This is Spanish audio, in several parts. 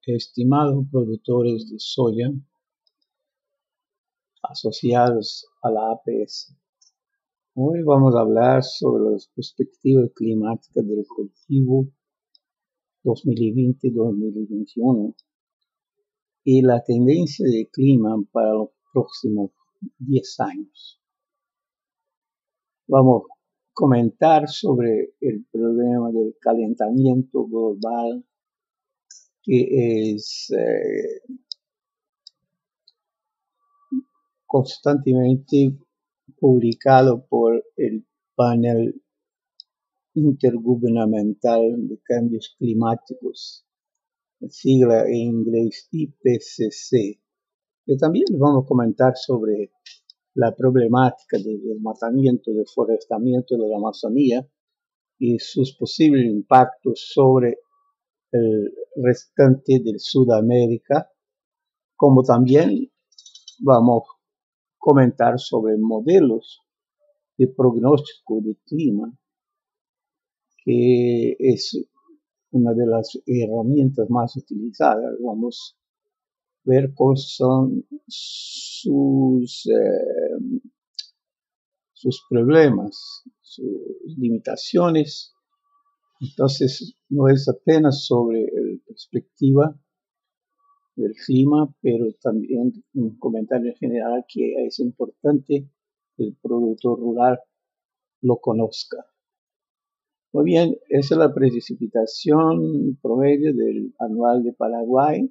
Estimados productores de soya asociados a la APS, hoy vamos a hablar sobre las perspectivas climáticas del cultivo 2020-2021 y la tendencia de clima para los próximos 10 años. Vamos a comentar sobre el problema del calentamiento global, que es constantemente publicado por el panel intergubernamental de cambios climáticos, sigla en inglés IPCC. Y también vamos a comentar sobre la problemática del desmatamiento y deforestamiento de la Amazonía y sus posibles impactos sobre el restante de Sudamérica, como también vamos a comentar sobre modelos de pronóstico de clima, que es una de las herramientas más utilizadas. Vamos a ver cuáles son sus problemas, sus limitaciones. Entonces, no es apenas sobre la perspectiva del clima, pero también un comentario general que es importante que el productor rural lo conozca. Muy bien, esa es la precipitación promedio del anual de Paraguay,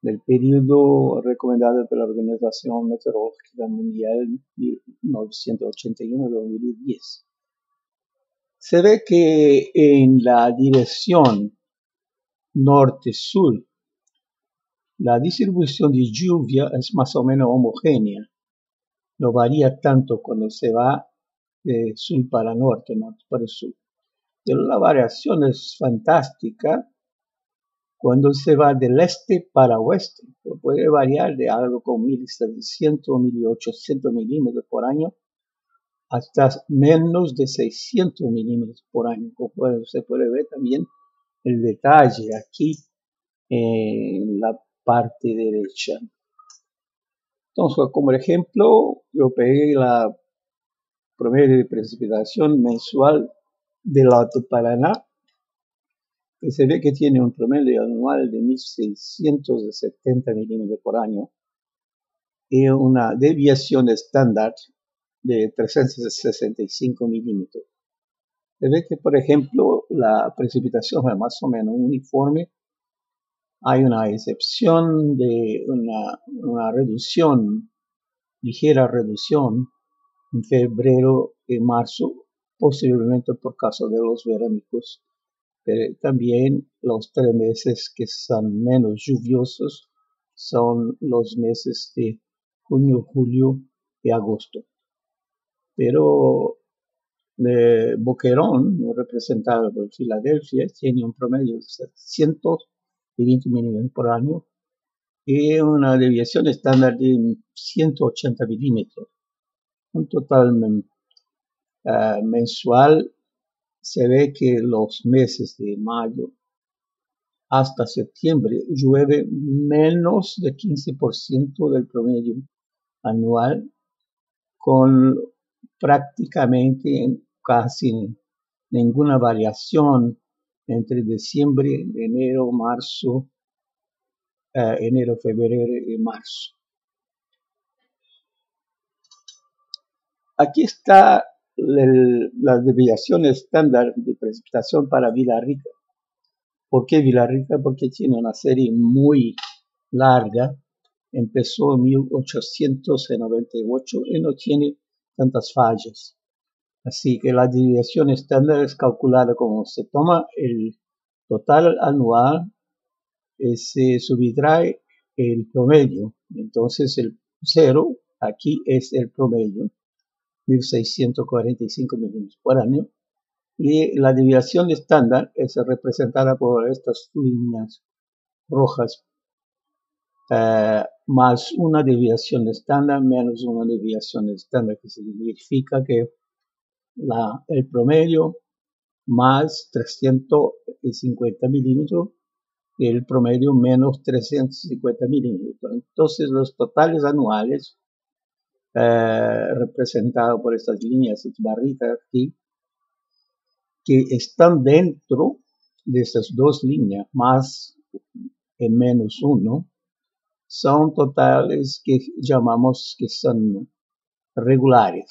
del periodo recomendado por la Organización Meteorológica Mundial 1981-2010. Se ve que en la dirección norte-sur, la distribución de lluvia es más o menos homogénea. No varía tanto cuando se va de sur para norte, norte para sur. Pero la variación es fantástica cuando se va del este para oeste. Puede variar de algo con 1.700 o 1.800 milímetros por año hasta menos de 600 milímetros por año. Como se puede ver también el detalle aquí en la parte derecha. Entonces, como ejemplo, yo pegué la promedio de precipitación mensual del Alto Paraná, que se ve que tiene un promedio anual de 1.670 milímetros por año y una desviación estándar de 365 milímetros. Se ve que, por ejemplo, la precipitación es más o menos uniforme. Hay una excepción de una reducción, ligera reducción en febrero y marzo, posiblemente por causa de los veránicos, pero también los 3 meses que son menos lluviosos son los meses de junio, julio y agosto. Pero Boquerón, representado por Filadelfia, tiene un promedio de 720 milímetros por año y una desviación estándar de 180 milímetros. Un total mensual se ve que los meses de mayo hasta septiembre llueve menos de 15% del promedio anual, con prácticamente casi ninguna variación entre diciembre, enero, marzo, enero, febrero y marzo. Aquí está la desviación estándar de precipitación para Villarrica. ¿Por qué Villarrica? Porque tiene una serie muy larga. Empezó en 1898 y no tiene tantas fallas. Así que la desviación estándar es calculada como se toma el total anual y se subtrae el promedio. Entonces el cero aquí es el promedio, 1.645 milímetros por año. Y la desviación estándar es representada por estas líneas rojas, más una desviación estándar menos una desviación estándar, que significa que el promedio más 350 milímetros el promedio menos 350 milímetros. Entonces los totales anuales representados por estas líneas, estas barritas aquí, que están dentro de estas dos líneas, más y menos 1, son totales que llamamos que son regulares,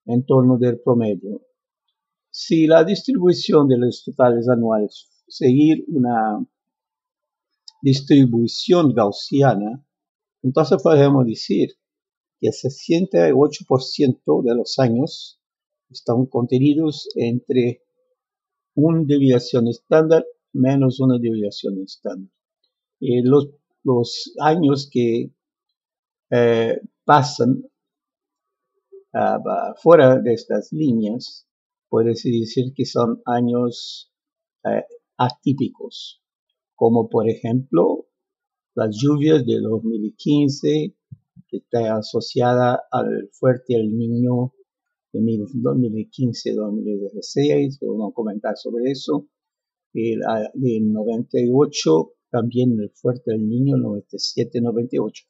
en torno del promedio. Si la distribución de los totales anuales seguir una distribución gaussiana, entonces podemos decir que el 68% de los años están contenidos entre una desviación estándar menos una desviación estándar. Los años que pasan fuera de estas líneas, puede decir que son años atípicos, como por ejemplo las lluvias de 2015, que está asociada al fuerte El Niño de 2015-2016, vamos a comentar sobre eso. El 98, también el fuerte El Niño, 97-98.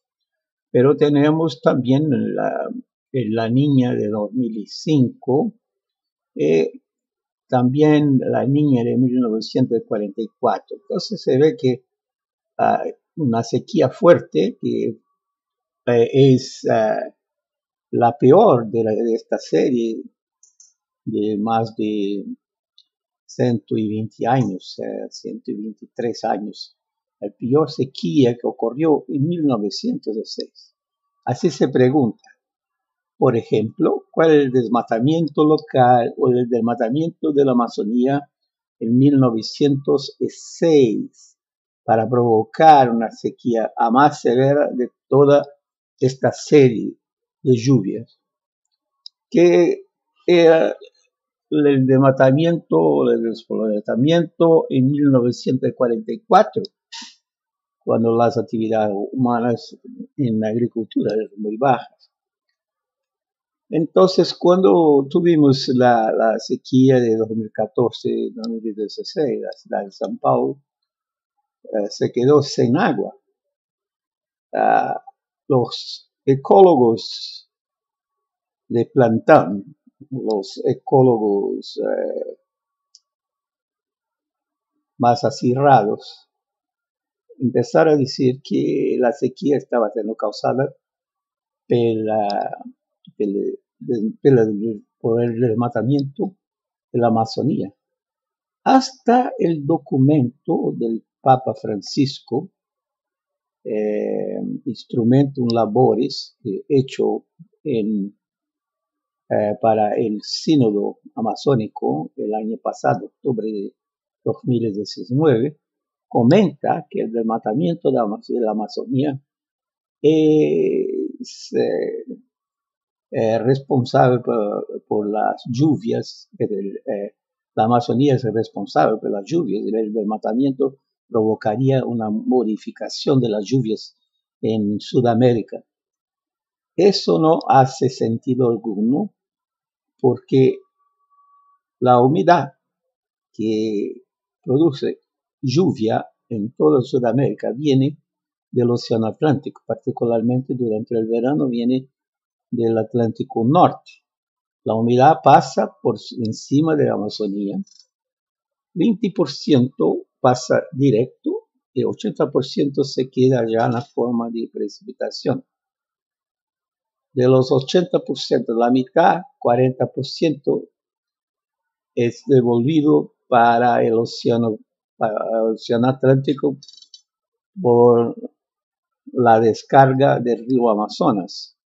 Pero tenemos también la niña de 2005, también la niña de 1944. Entonces se ve que una sequía fuerte, que es la peor de esta serie de más de 120 años, 123 años. La peor sequía que ocurrió en 1906. Así se pregunta, por ejemplo, ¿cuál es el desmatamiento local o el desmatamiento de la Amazonía en 1906 para provocar una sequía a más severa de toda esta serie de lluvias? Que era el desmatamiento o el despoblamiento en 1944, cuando las actividades humanas en la agricultura eran muy bajas. Entonces, cuando tuvimos la sequía de 2014-2016, la ciudad de São Paulo se quedó sin agua. Los ecólogos de plantón, los ecólogos más acirrados, empezaron a decir que la sequía estaba siendo causada por el desmatamiento de la Amazonía. Hasta el documento del Papa Francisco, Instrumentum Laboris, hecho para el Sínodo Amazónico el año pasado, octubre de 2019, comenta que el desmatamiento de la Amazonía es responsable por las lluvias, la Amazonía es responsable por las lluvias, y el desmatamiento provocaría una modificación de las lluvias en Sudamérica. Eso no hace sentido alguno, porque la humedad que produce lluvia en toda Sudamérica viene del Océano Atlántico, particularmente durante el verano viene del Atlántico Norte. La humedad pasa por encima de la Amazonía, 20% pasa directo y 80% se queda ya en la forma de precipitación. De los 80%, la mitad, 40%, es devolvido para el océano Atlántico por la descarga del río Amazonas.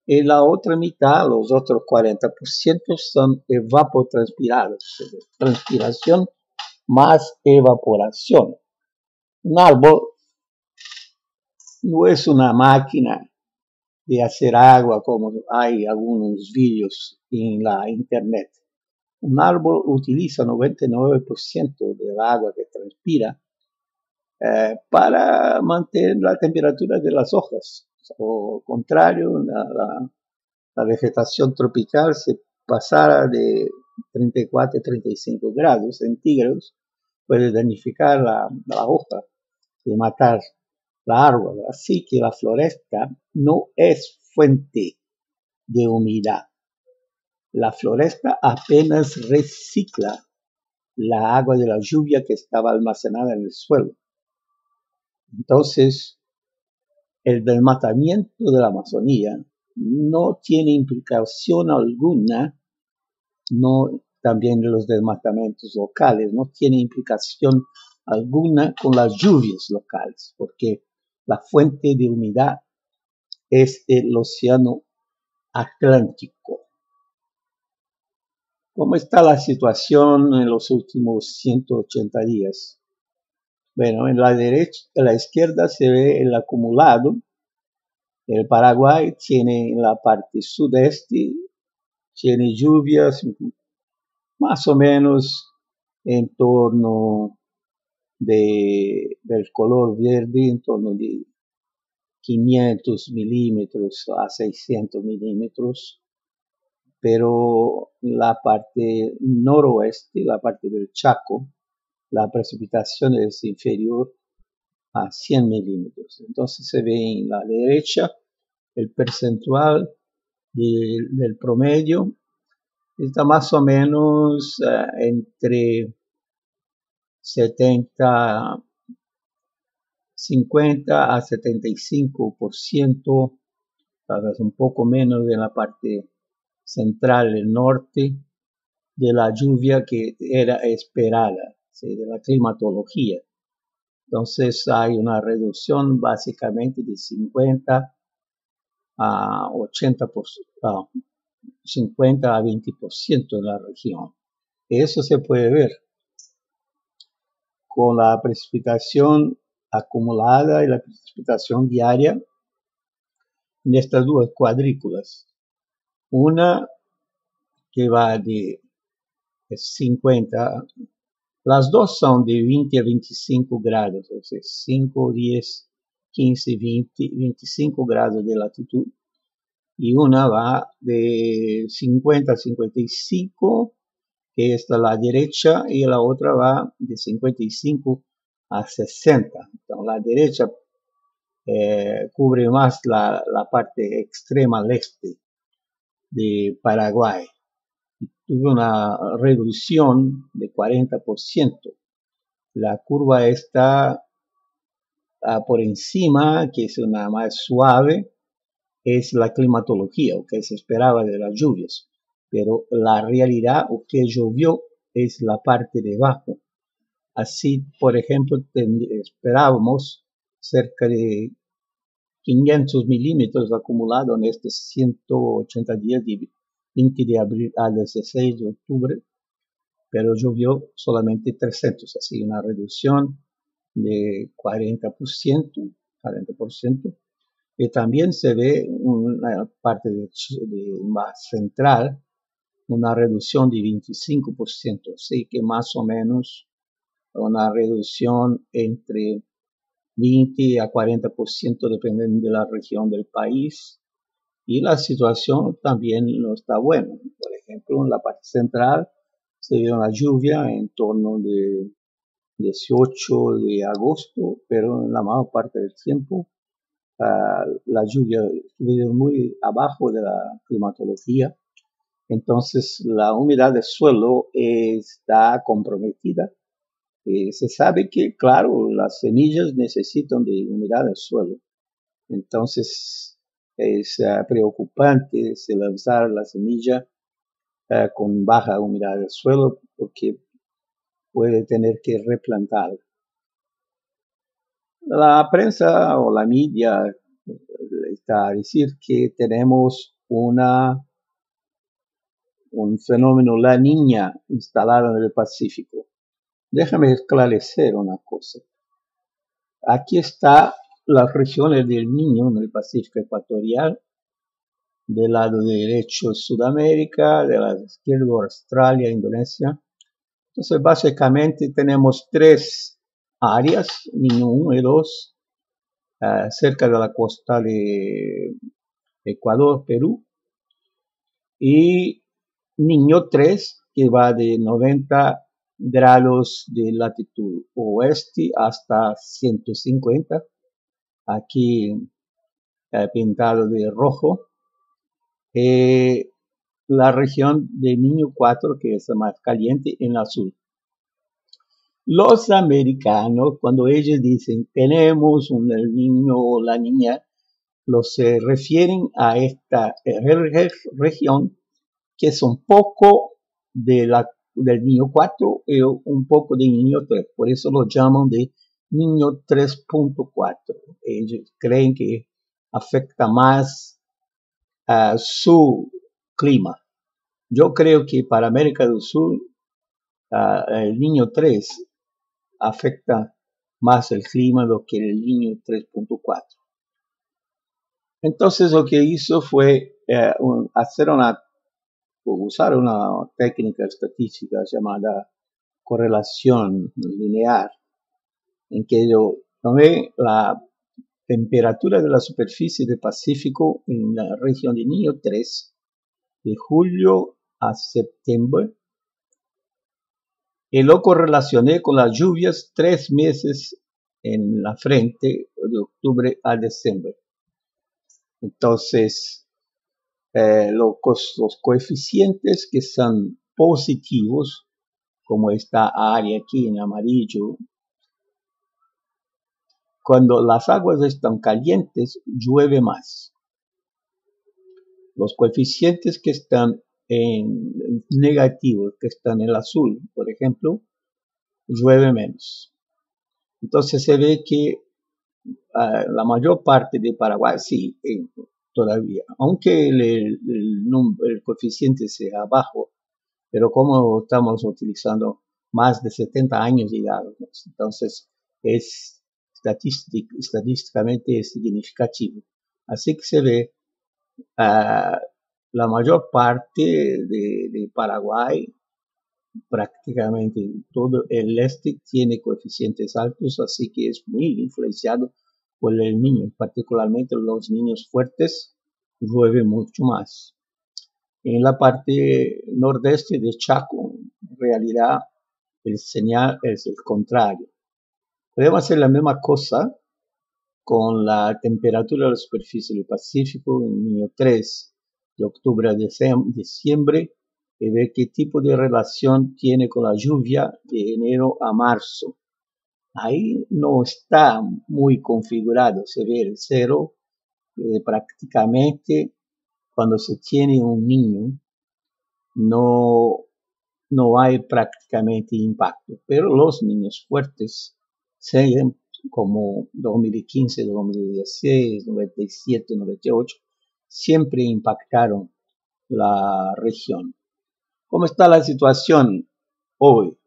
Y la otra mitad, los otros 40%, son evapotranspirados, transpiración más evaporación. Un árbol no es una máquina de hacer agua como hay algunos vídeos en la internet. Un árbol utiliza 99% del agua que transpira para mantener la temperatura de las hojas. O contrario, la vegetación tropical se pasara de 34 a 35 grados centígrados, puede danificar la hoja y matar la árbol. Así que la floresta no es fuente de humedad. La floresta apenas recicla la agua de la lluvia que estaba almacenada en el suelo. Entonces, el desmatamiento de la Amazonía no tiene implicación alguna, no también los desmatamientos locales, no tiene implicación alguna con las lluvias locales, porque la fuente de humedad es el océano Atlántico. ¿Cómo está la situación en los últimos 180 días? Bueno, en la izquierda se ve el acumulado. El Paraguay tiene en la parte sudeste, tiene lluvias más o menos en torno del color verde, en torno de 500 milímetros a 600 milímetros, pero la parte noroeste, la parte del Chaco, la precipitación es inferior a 100 milímetros. Entonces se ve en la derecha el percentual del promedio, está más o menos entre 50 a 75%, tal vez un poco menos de la parte central, el norte, de la lluvia que era esperada, ¿sí? De la climatología. Entonces hay una reducción básicamente de 50 a 80%, 50 a 20% en la región. Eso se puede ver con la precipitación acumulada y la precipitación diaria en estas dos cuadrículas. Una que va de 50, las dos son de 20 a 25 grados, o sea, 5, 10, 15, 20, 25 grados de latitud. Y una va de 50 a 55, que está a la derecha, y la otra va de 55 a 60. Entonces, la derecha cubre más la parte extrema al este de Paraguay. Tuvo una reducción de 40%. La curva está por encima, que es una más suave, es la climatología, o que se esperaba de las lluvias. Pero la realidad, o que llovió, es la parte de abajo. Así, por ejemplo, esperábamos cerca de 500 milímetros acumulados en estos 180 días de 20 de abril al 16 de octubre, pero llovió solamente 300, así una reducción de 40%, y también se ve una parte más central, una reducción de 25%, así que más o menos una reducción entre 20 a 40% dependiendo de la región del país. Y la situación también no está buena. Por ejemplo, en la parte central se ve una lluvia en torno de 18 de agosto, pero en la mayor parte del tiempo la lluvia estuvo muy abajo de la climatología. Entonces la humedad del suelo está comprometida. Se sabe que, claro, las semillas necesitan de humedad del suelo. Entonces es preocupante lanzar la semilla con baja humedad del suelo porque puede tener que replantar. La prensa o la media está a decir que tenemos un fenómeno La Niña instalado en el Pacífico. Déjame esclarecer una cosa. Aquí está las regiones del Niño en el Pacífico ecuatorial. Del lado derecho Sudamérica, del lado izquierdo Australia, Indonesia. Entonces básicamente tenemos tres áreas, Niño 1 y 2, cerca de la costa de Ecuador, Perú, y Niño 3, que va de 90 grados de latitud oeste hasta 150, aquí pintado de rojo. La región de Niño 4, que es la más caliente, en azul. Los americanos, cuando ellos dicen tenemos el niño o la niña, se refieren a esta región que es un poco del niño 4 y un poco del niño 3. Por eso lo llaman de niño 3.4. Ellos creen que afecta más a su clima. Yo creo que para América del Sur, el niño 3 afecta más el clima do que el niño 3.4. Entonces lo que hizo fue usar una técnica estadística llamada correlación lineal, en que yo tomé la temperatura de la superficie del Pacífico en la región de Niño 3 de julio a septiembre y lo correlacioné con las lluvias 3 meses en la frente de octubre a diciembre. Entonces, los coeficientes que son positivos, como esta área aquí en amarillo, cuando las aguas están calientes, llueve más. Los coeficientes que están en negativo, que están en el azul, por ejemplo, llueve menos. Entonces se ve que la mayor parte de Paraguay sí, todavía, aunque el coeficiente sea bajo, pero como estamos utilizando más de 70 años de edad, entonces es estadísticamente significativo. Así que se ve la mayor parte de Paraguay, prácticamente todo el este tiene coeficientes altos, así que es muy influenciado por el niño, particularmente los niños fuertes, llueve mucho más. En la parte nordeste de Chaco, en realidad, el señal es el contrario. Podemos hacer la misma cosa con la temperatura de la superficie del Pacífico en niño 3 de octubre a diciembre y ver qué tipo de relación tiene con la lluvia de enero a marzo. Ahí no está muy configurado, se ve el cero prácticamente cuando se tiene un niño. No hay prácticamente impacto, pero los niños fuertes, sean como 2015, 2016, 97, 98, siempre impactaron la región. ¿Cómo está la situación hoy?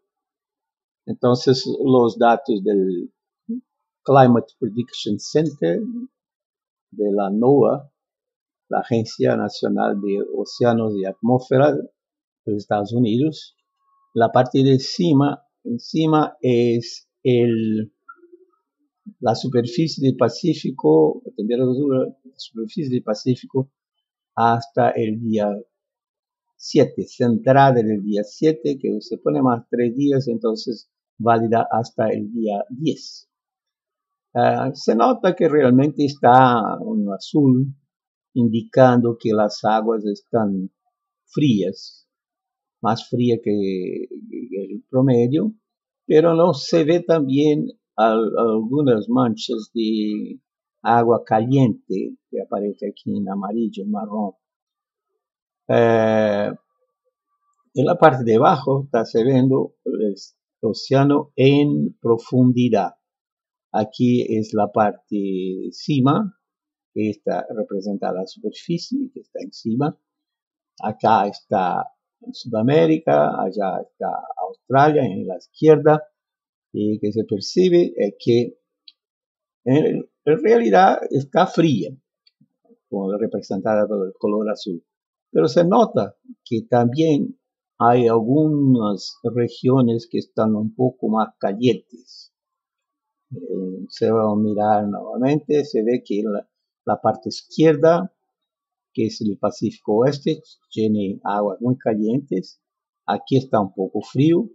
Entonces, los datos del Climate Prediction Center de la NOAA, la Agencia Nacional de Océanos y Atmósfera de Estados Unidos, la parte de encima es la superficie del Pacífico, la superficie del Pacífico hasta el día 7, centrada en el día 7, que se pone más 3 días, entonces válida hasta el día 10. Se nota que realmente está un azul, indicando que las aguas están frías, más fría que el promedio, pero no se ve también algunas manchas de agua caliente que aparece aquí en amarillo, en marrón. En la parte de abajo está se viendo el océano en profundidad. Aquí es la parte de encima, que está representada la superficie, que está encima. Acá está Sudamérica, allá está Australia en la izquierda, y que se percibe que en realidad está fría, como representada por el color azul. Pero se nota que también hay algunas regiones que están un poco más calientes. Se va a mirar nuevamente, se ve que la parte izquierda, que es el Pacífico Oeste, tiene aguas muy calientes. Aquí está un poco frío,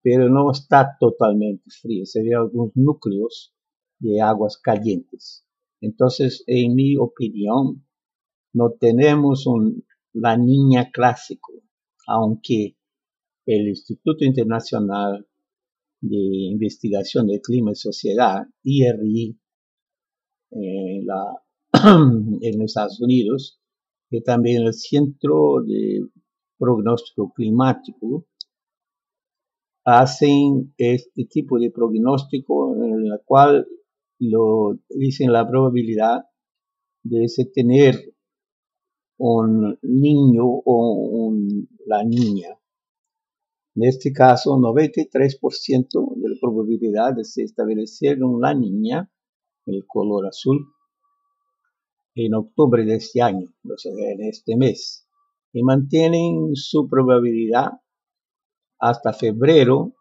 pero no está totalmente fría. Se ve algunos núcleos de aguas calientes. Entonces, en mi opinión, no tenemos un La Niña clásico, aunque el Instituto Internacional de Investigación de Clima y Sociedad, IRI, en los Estados Unidos, y también el Centro de Pronóstico Climático, hacen este tipo de pronóstico en el cual lo dicen la probabilidad de tener un niño o la niña. En este caso, 93% de la probabilidad de se establecer la niña, el color azul, en octubre de este año, o sea, en este mes. Y mantienen su probabilidad hasta febrero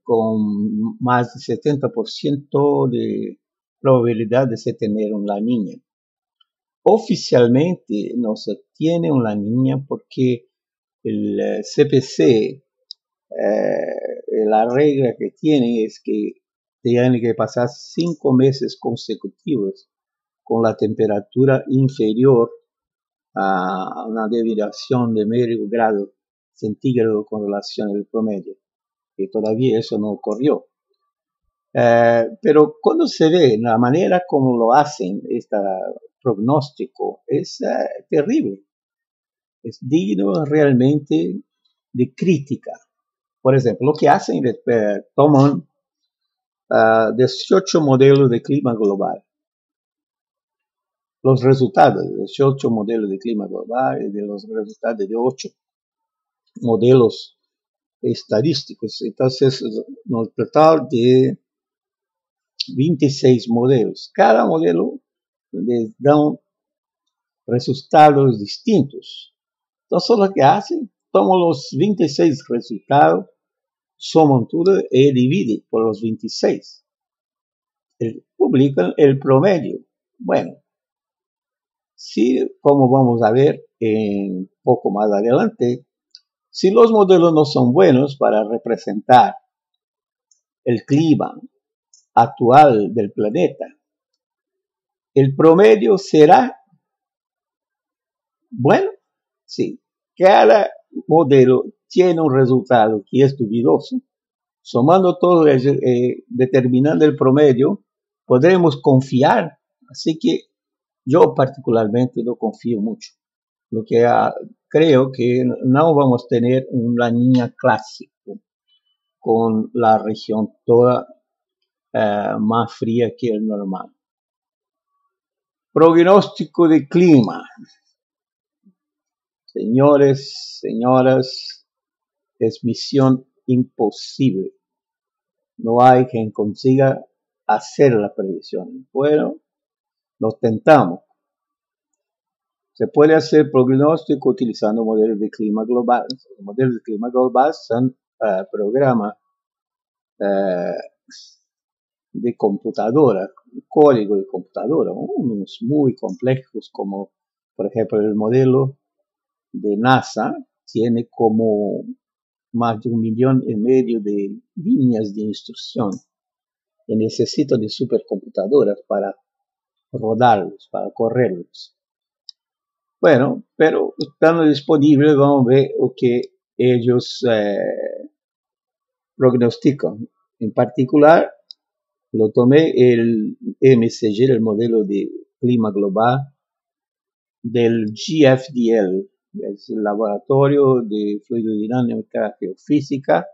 con más de 70% de probabilidad de se tener una niña. Oficialmente no se tiene una niña porque el CPC, la regla que tiene es que tiene que pasar 5 meses consecutivos con la temperatura inferior a una deviación de medio grado centígrado con relación al promedio. Y todavía eso no ocurrió. Pero cuando se ve la manera como lo hacen, este pronóstico, es terrible. Es digno realmente de crítica. Por ejemplo, lo que hacen es toman 18 modelos de clima global. Los resultados de 18 modelos de clima global y de los resultados de 8 modelos estadísticos. Entonces, un total de 26 modelos. Cada modelo les da resultados distintos. Entonces, lo que hacen, toman los 26 resultados, suman todo y dividen por los 26. Publican el promedio. Bueno, si, como vamos a ver un poco más adelante, si los modelos no son buenos para representar el clima actual del planeta, el promedio será bueno. Sí, cada modelo tiene un resultado que es dudoso. Sumando todo, determinando el promedio, podremos confiar. Así que yo particularmente no confío mucho. Lo que creo que no vamos a tener una niña clásica con la región toda más fría que el normal. Pronóstico de clima. Señores, señoras, es misión imposible. No hay quien consiga hacer la previsión. Bueno, nos tentamos. Se puede hacer pronóstico utilizando modelos de clima global. Los modelos de clima global son programas de computadora, código de computadora, unos muy complejos como, por ejemplo, el modelo de NASA tiene como más de 1,5 millones de líneas de instrucción que necesitan de supercomputadoras para rodarlos, para correrlos. Bueno, pero estando disponibles, vamos a ver lo que ellos prognostican. En particular, lo tomé el MCG, el modelo de clima global del GFDL, es el Laboratorio de Fluidodinámica Geofísica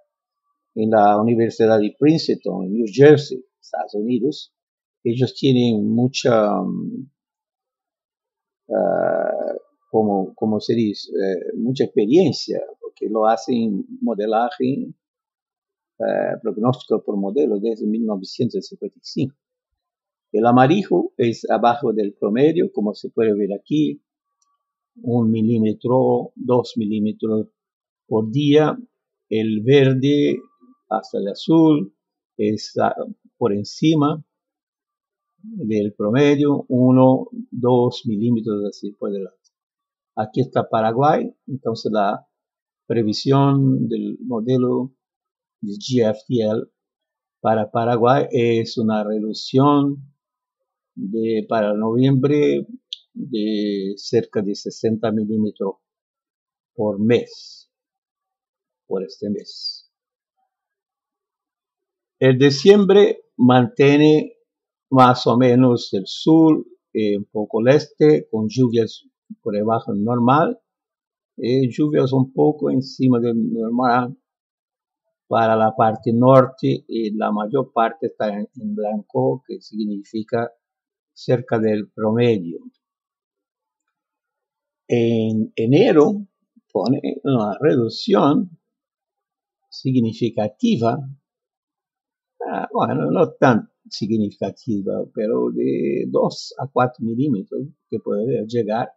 en la Universidad de Princeton, en New Jersey, Estados Unidos. Ellos tienen mucha, como se dice, mucha experiencia, porque lo hacen modelaje, pronóstico por modelo desde 1955. El amarillo es abajo del promedio, como se puede ver aquí, 1 milímetro, 2 milímetros por día. El verde hasta el azul es por encima del promedio, 1, 2 milímetros así por delante. Aquí está Paraguay, entonces la previsión del modelo de GFDL para Paraguay es una reducción para noviembre de cerca de 60 milímetros por mes, por este mes. El diciembre mantiene más o menos el sur, un poco el este, con lluvias por debajo del normal, lluvias un poco encima del normal para la parte norte, y la mayor parte está en blanco, que significa cerca del promedio. En enero pone una reducción significativa, bueno, no tan significativa, pero de 2 a 4 milímetros, que puede llegar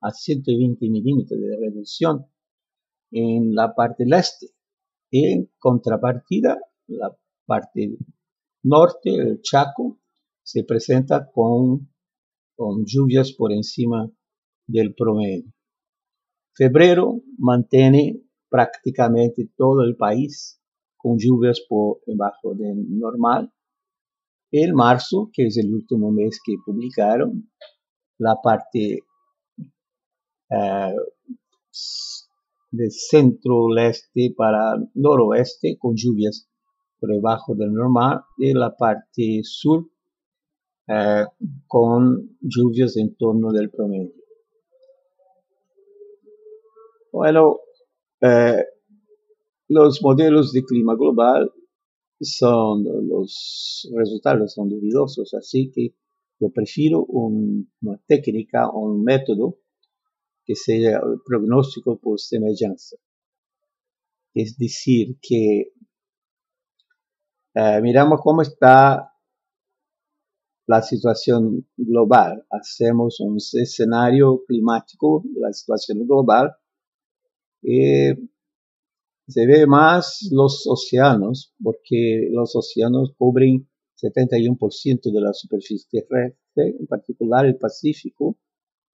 a 120 milímetros de reducción en la parte del este. En contrapartida, la parte norte, el Chaco, se presenta con lluvias por encima del promedio. Febrero mantiene prácticamente todo el país con lluvias por debajo del normal. En marzo, que es el último mes que publicaron, la parte de centro-leste para noroeste con lluvias por debajo del normal, y la parte sur con lluvias en torno del promedio. Bueno, los modelos de clima global los resultados son dudosos, así que yo prefiero una técnica o un método que sea el pronóstico por semejanza. Es decir, que miramos cómo está la situación global, hacemos un escenario climático de la situación global, se ve más los océanos, porque los océanos cubren 71% de la superficie terrestre, en particular el Pacífico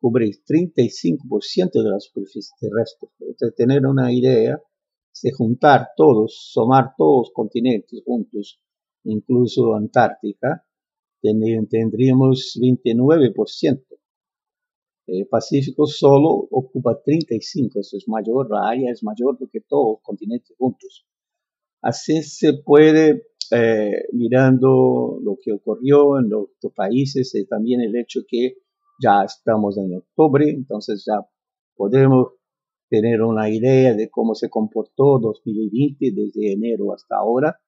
cubre 35% de la superficie terrestre. Para tener una idea, si juntar todos, sumar todos los continentes juntos, incluso Antártica, tendríamos 29%. El Pacífico solo ocupa 35%, eso es mayor, la área es mayor do que todos los continentes juntos. Así se puede, mirando lo que ocurrió en los países, y también el hecho que ya estamos en octubre, entonces ya podemos tener una idea de cómo se comportó 2020 desde enero hasta ahora.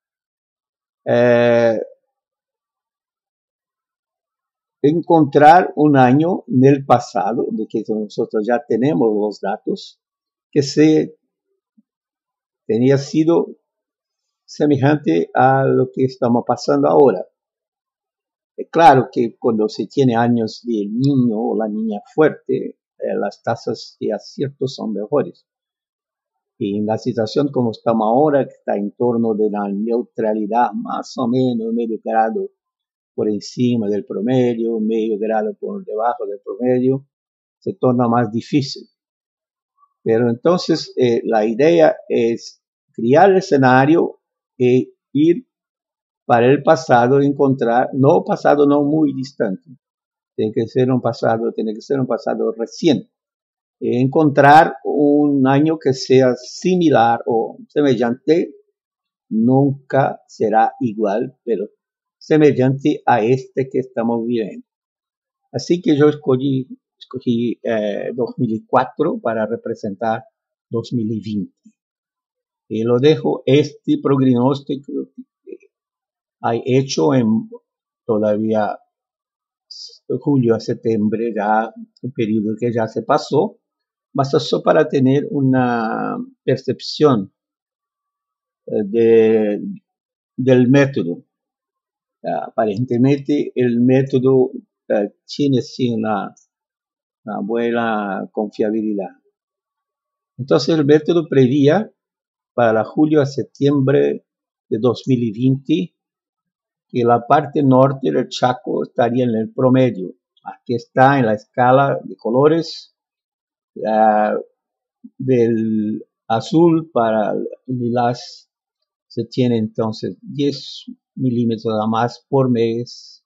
Encontrar un año en el pasado, de que nosotros ya tenemos los datos, que se tenía sido semejante a lo que estamos pasando ahora. Es claro que cuando se tiene años del niño o la niña fuerte, las tasas de acierto son mejores. Y en la situación como estamos ahora, que está en torno de la neutralidad, más o menos medio grado por encima del promedio, medio grado por debajo del promedio, se torna más difícil. Pero entonces la idea es crear el escenario e ir para el pasado, encontrar, no pasado no muy distante, tiene que ser un pasado reciente, encontrar un año que sea similar o semejante, nunca será igual, pero semejante a este que estamos viviendo. Así que yo escogí 2004 para representar 2020. Y lo dejo este pronóstico hay hecho en todavía julio a septiembre, ya un periodo que ya se pasó, más eso para tener una percepción del método. Aparentemente el método tiene sí una buena confiabilidad. Entonces el método prevía para julio a septiembre de 2020 que la parte norte del Chaco estaría en el promedio. Aquí está en la escala de colores, del azul para lilás se tiene entonces 10 milímetros a más por mes,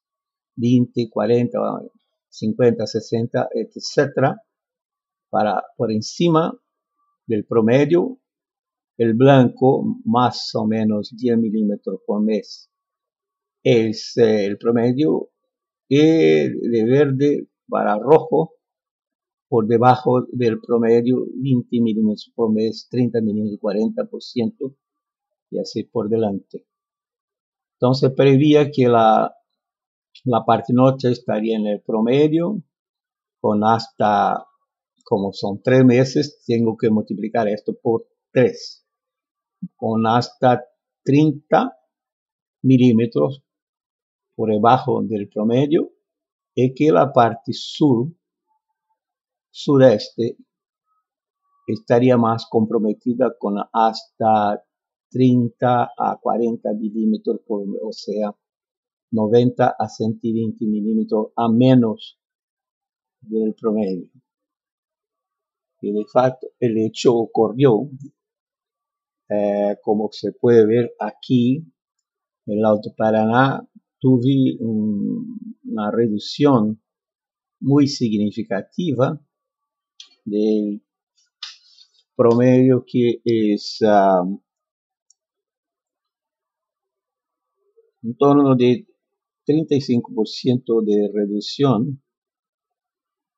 20, 40, 50, 60, etcétera, por encima del promedio. El blanco más o menos 10 milímetros por mes es el promedio, y de verde para rojo por debajo del promedio 20 milímetros por mes, 30 milímetros, 40%, y así por delante. Entonces prevía que la parte norte estaría en el promedio, con hasta, como son 3 meses, tengo que multiplicar esto por 3, con hasta 30 milímetros por debajo del promedio, y que la parte sureste estaría más comprometida con hasta 30 a 40 milímetros, o sea, 90 a 120 milímetros a menos del promedio. Y de facto el hecho ocurrió, como se puede ver aquí, en el Alto Paraná tuve una reducción muy significativa del promedio, que es en torno de 35% de reducción,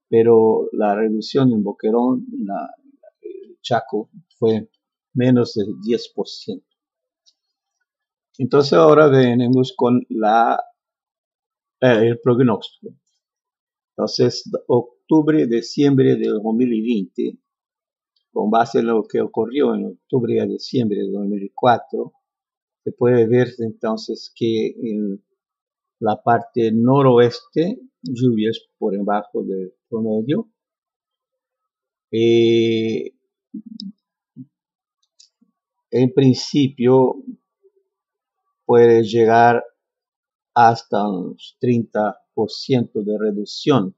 pero la reducción en Boquerón, el Chaco, fue menos del 10%. Entonces ahora venimos con el pronóstico. Entonces, octubre, diciembre de 2020, con base en lo que ocurrió en octubre a diciembre de 2004, se puede ver entonces que en la parte noroeste, lluvias por debajo del promedio. En principio puede llegar hasta un 30% de reducción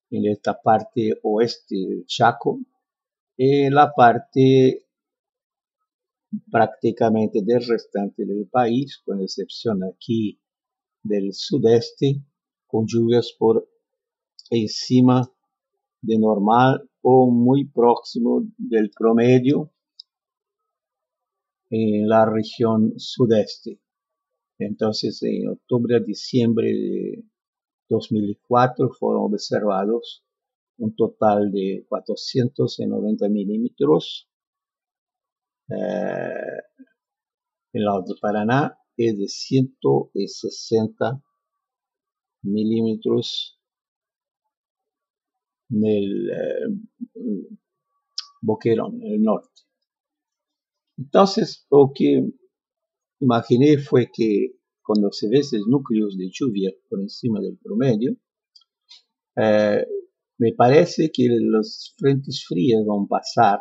en esta parte oeste del Chaco. En la parte prácticamente del restante del país, con excepción aquí del sudeste, con lluvias por encima de normal o muy próximo del promedio en la región sudeste. Entonces, en octubre a diciembre de 2004 fueron observados un total de 490 milímetros en el Alto Paraná, y de 160 milímetros en el Boquerón, en el norte. Entonces, lo que imaginé fue que cuando se ve esos núcleos de lluvia por encima del promedio, me parece que los frentes fríos van a pasar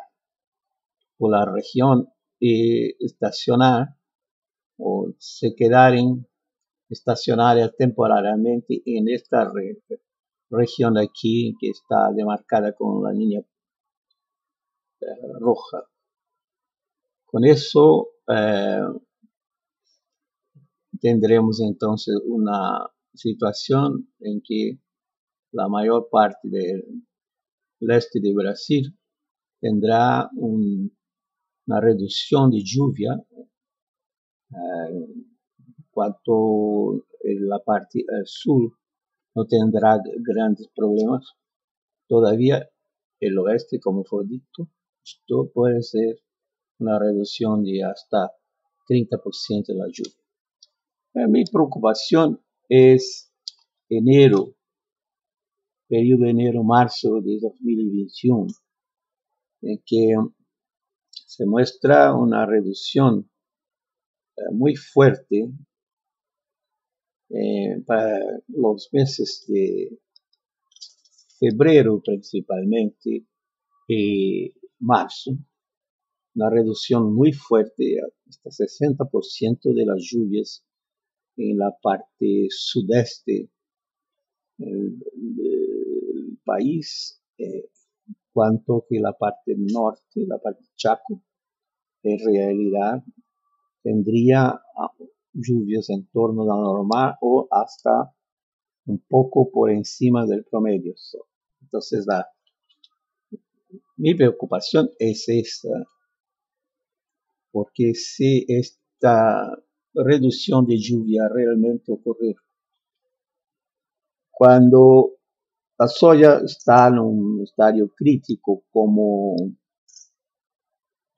por la región y estacionar, o se quedaren estacionarias temporariamente en esta región de aquí, que está demarcada con la línea roja. Con eso tendremos entonces una situación en que la mayor parte del este de Brasil tendrá una reducción de lluvia, cuanto en la parte sur no tendrá grandes problemas. Todavía el oeste, como fue dicho, esto puede ser una reducción de hasta 30% de la lluvia. Mi preocupación es enero, periodo enero-marzo de 2021, en que se muestra una reducción muy fuerte para los meses de febrero principalmente y marzo, una reducción muy fuerte, hasta 60% de las lluvias en la parte sudeste del país, cuanto que la parte norte, la parte Chaco, en realidad tendría lluvias en torno a la normal o hasta un poco por encima del promedio. Entonces, mi preocupación es esta, porque si esta reducción de lluvia realmente ocurre cuando la soya está en un estadio crítico como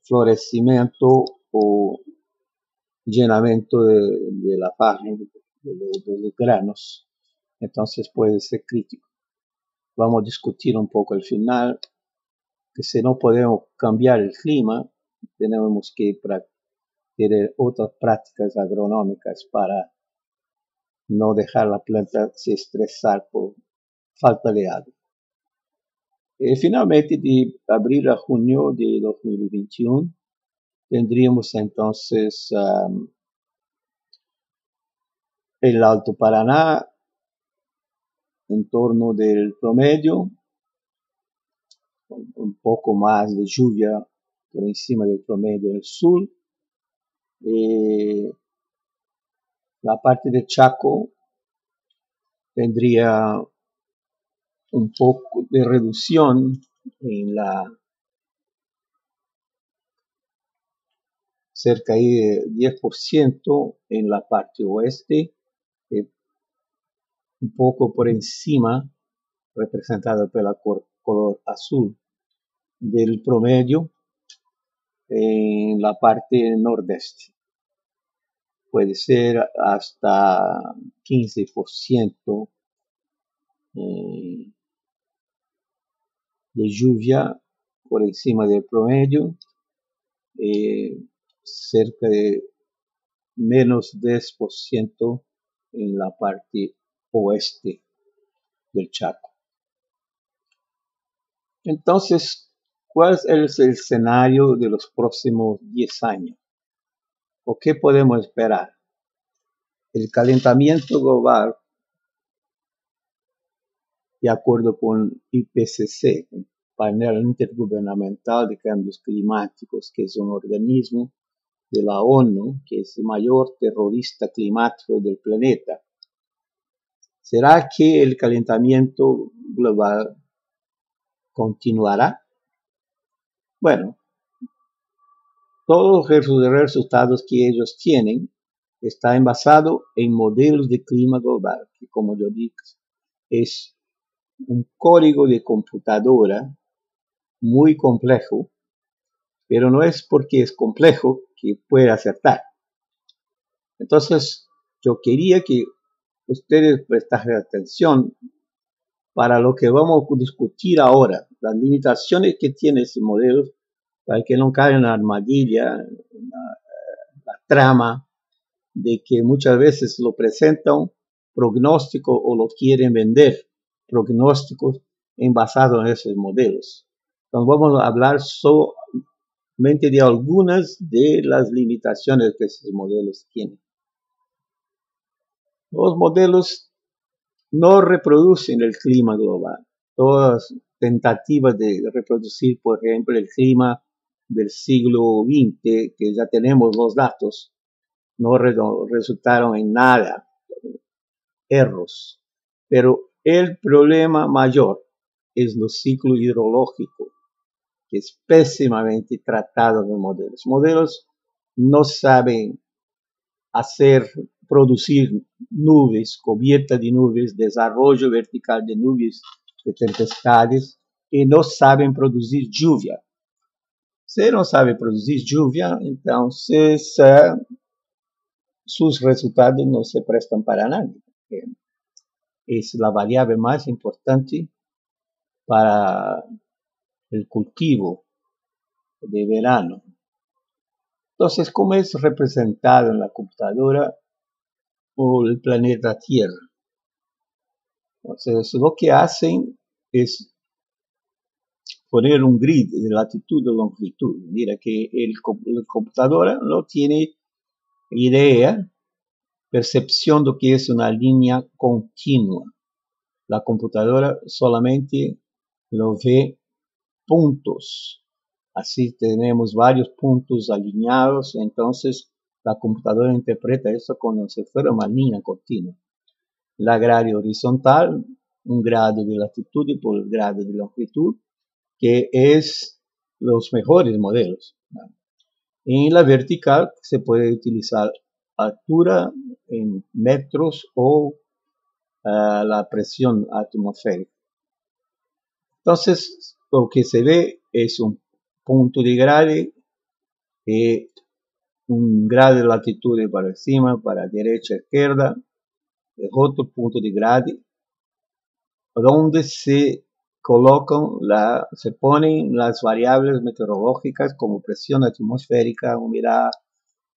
florecimiento o llenamiento de la paja, de los granos, entonces puede ser crítico. Vamos a discutir un poco al final que si no podemos cambiar el clima, tenemos que tener otras prácticas agronómicas para no dejar la planta se estresar por falta de agua. Finalmente, de abril a junio de 2021, tendríamos entonces el Alto Paraná en torno del promedio, un poco más de lluvia por encima del promedio del sur. La parte de Chaco tendría un poco de reducción en cerca de 10% en la parte oeste, un poco por encima, representada por el color azul del promedio en la parte nordeste. Puede ser hasta 15% de lluvia por encima del promedio, cerca de menos 10% en la parte oeste del Chaco. Entonces, ¿cuál es el escenario de los próximos 10 años? ¿O qué podemos esperar? El calentamiento global, de acuerdo con IPCC, el Panel Intergubernamental de Cambios Climáticos, que es un organismo de la ONU, que es el mayor terrorista climático del planeta. ¿Será que el calentamiento global continuará? Bueno, todos los resultados que ellos tienen están basados en modelos de clima global, que como yo dije, es un código de computadora muy complejo, pero no es porque es complejo que puede acertar. Entonces, yo quería que ustedes prestaran atención para lo que vamos a discutir ahora, las limitaciones que tiene ese modelo, para que no caigan en la armadilla, en la trama, de que muchas veces lo presentan pronóstico o lo quieren vender, pronósticos basados en esos modelos. Entonces vamos a hablar solamente de algunas de las limitaciones que esos modelos tienen. Los modelos no reproducen el clima global. Todas tentativas de reproducir, por ejemplo, el clima del siglo XX, que ya tenemos los datos, no resultaron en nada, errores. Pero el problema mayor es el ciclo hidrológico, que es pésimamente tratado en los modelos. Los modelos no saben producir nubes, cubierta de nubes, desarrollo vertical de nubes, de tempestades, y no saben producir lluvia. Si no sabe producir lluvia, entonces sus resultados no se prestan para nada. Es la variable más importante para el cultivo de verano. Entonces, ¿cómo es representado en la computadora o el planeta Tierra? Entonces, lo que hacen es poner un grid de latitud y longitud. Mira que la computadora no tiene idea, percepción de que es una línea continua. La computadora solamente lo ve puntos. Así tenemos varios puntos alineados, entonces la computadora interpreta eso como si fuera una línea continua. La grado horizontal, un grado de latitud por el grado de longitud, que es los mejores modelos. En la vertical se puede utilizar altura en metros o la presión atmosférica. Entonces, lo que se ve es un punto de grade, un grado de latitud para encima, para derecha, izquierda, otro punto de grade, donde se se ponen las variables meteorológicas como presión atmosférica, humedad,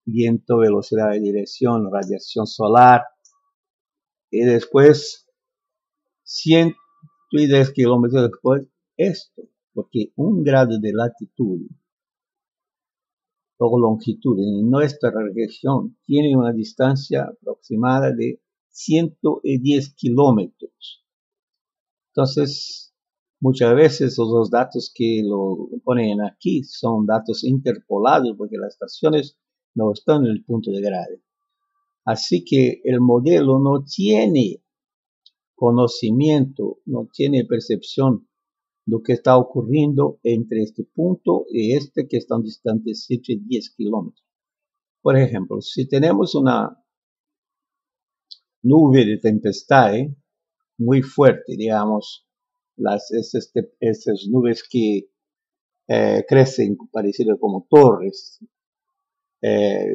viento, velocidad de dirección, radiación solar, y después 110 kilómetros después esto, porque un grado de latitud o longitud en nuestra región tiene una distancia aproximada de 110 kilómetros. Entonces, muchas veces los datos que lo ponen aquí son datos interpolados porque las estaciones no están en el punto de grado. Así que el modelo no tiene conocimiento, no tiene percepción de lo que está ocurriendo entre este punto y este que están distantes 110 kilómetros. Por ejemplo, si tenemos una nube de tempestad muy fuerte, digamos, esas nubes que crecen parecidas como torres,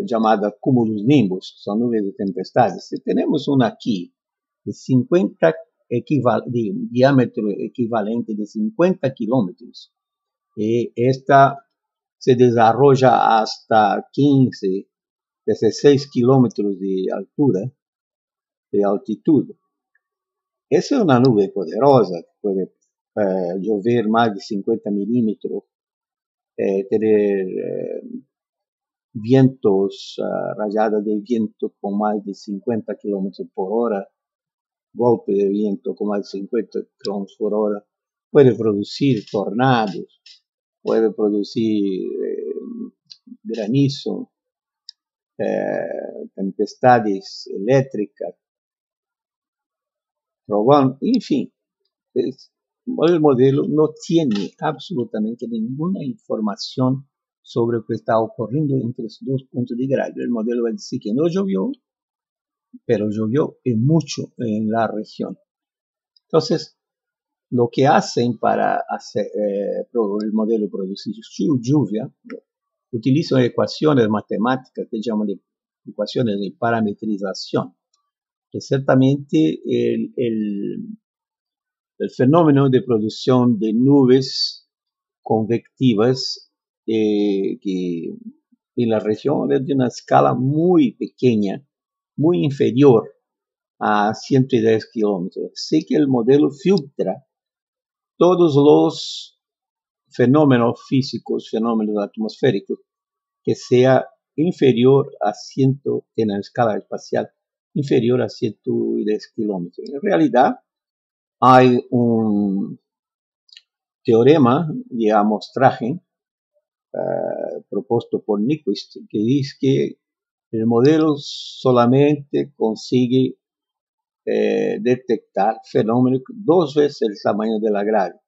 llamadas cumulonimbus, son nubes de tempestades. Si tenemos una aquí de 50 de diámetro equivalente de 50 kilómetros, esta se desarrolla hasta 15, 16 kilómetros de altura, de altitud. Esa es una nube poderosa que puede llover más de 50 milímetros, tener vientos, rayadas de viento con más de 50 kilómetros por hora, golpe de viento con más de 50 kilómetros por hora, puede producir tornados, puede producir granizo, tempestades eléctricas, trovón, en fin. El modelo no tiene absolutamente ninguna información sobre lo que está ocurriendo entre esos dos puntos de grado. El modelo va a decir que no llovió, pero llovió mucho en la región. Entonces, lo que hacen para hacer el modelo producir lluvia, utilizan ecuaciones matemáticas que llaman de ecuaciones de parametrización, que ciertamente el fenómeno de producción de nubes convectivas que en la región es de una escala muy pequeña, muy inferior a 110 kilómetros. Así que el modelo filtra todos los fenómenos físicos, fenómenos atmosféricos, que sea inferior a 100, en la escala espacial, inferior a 110 kilómetros. En realidad, hay un teorema de amostraje propuesto por Nyquist que dice que el modelo solamente consigue detectar fenómenos 2 veces el tamaño de la grado.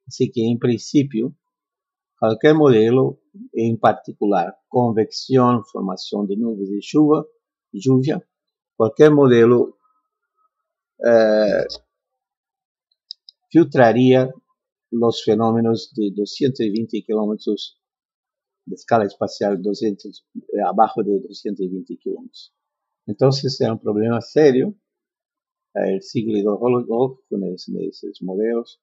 Así que en principio, cualquier modelo, en particular convección, formación de nubes de lluvia, cualquier modelo filtraría los fenómenos de 220 kilómetros de escala espacial, abajo de 220 kilómetros. Entonces era un problema serio el ciclo hidrológico en esos modelos.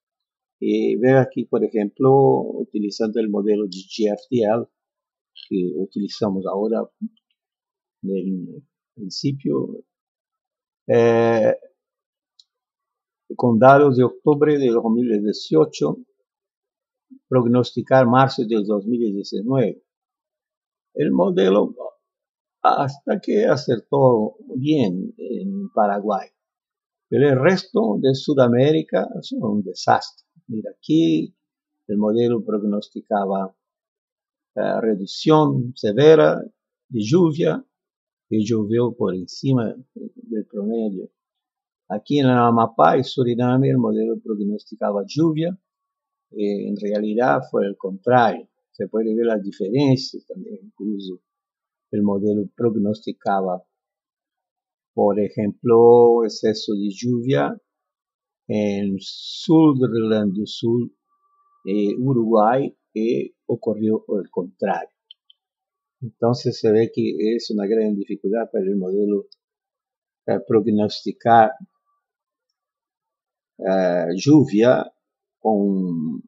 Y veo aquí, por ejemplo, utilizando el modelo de GFDL que utilizamos ahora en el principio, con datos de octubre de 2018, prognosticar marzo del 2019. El modelo hasta que acertó bien en Paraguay, pero el resto de Sudamérica es un desastre. Mira, aquí el modelo prognosticaba reducción severa de lluvia que llovió por encima del promedio. Aquí en Amapá y Suriname el modelo prognosticaba lluvia, en realidad fue el contrario. Se puede ver las diferencias también, incluso el modelo prognosticaba, por ejemplo, exceso de lluvia en el sur del Rio Grande do Sul, Uruguay, ocurrió el contrario. Entonces se ve que es una gran dificultad para el modelo prognosticar lluvia con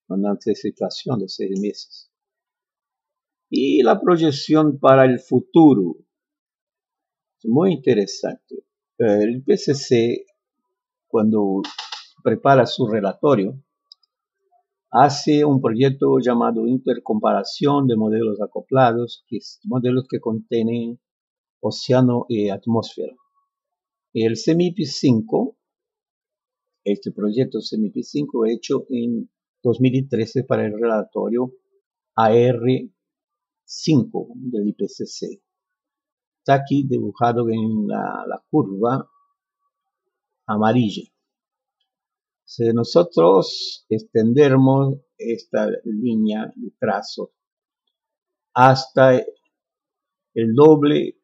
una anticipación de 6 meses. Y la proyección para el futuro es muy interesante. El IPCC, cuando prepara su relatorio, hace un proyecto llamado intercomparación de modelos acoplados, que es modelos que contienen océano y atmósfera. El CEMIP-5, este proyecto CEMIP-5 hecho en 2013 para el relatorio AR5 del IPCC. Está aquí dibujado en la curva amarilla. Si nosotros extendemos esta línea de trazo hasta el doble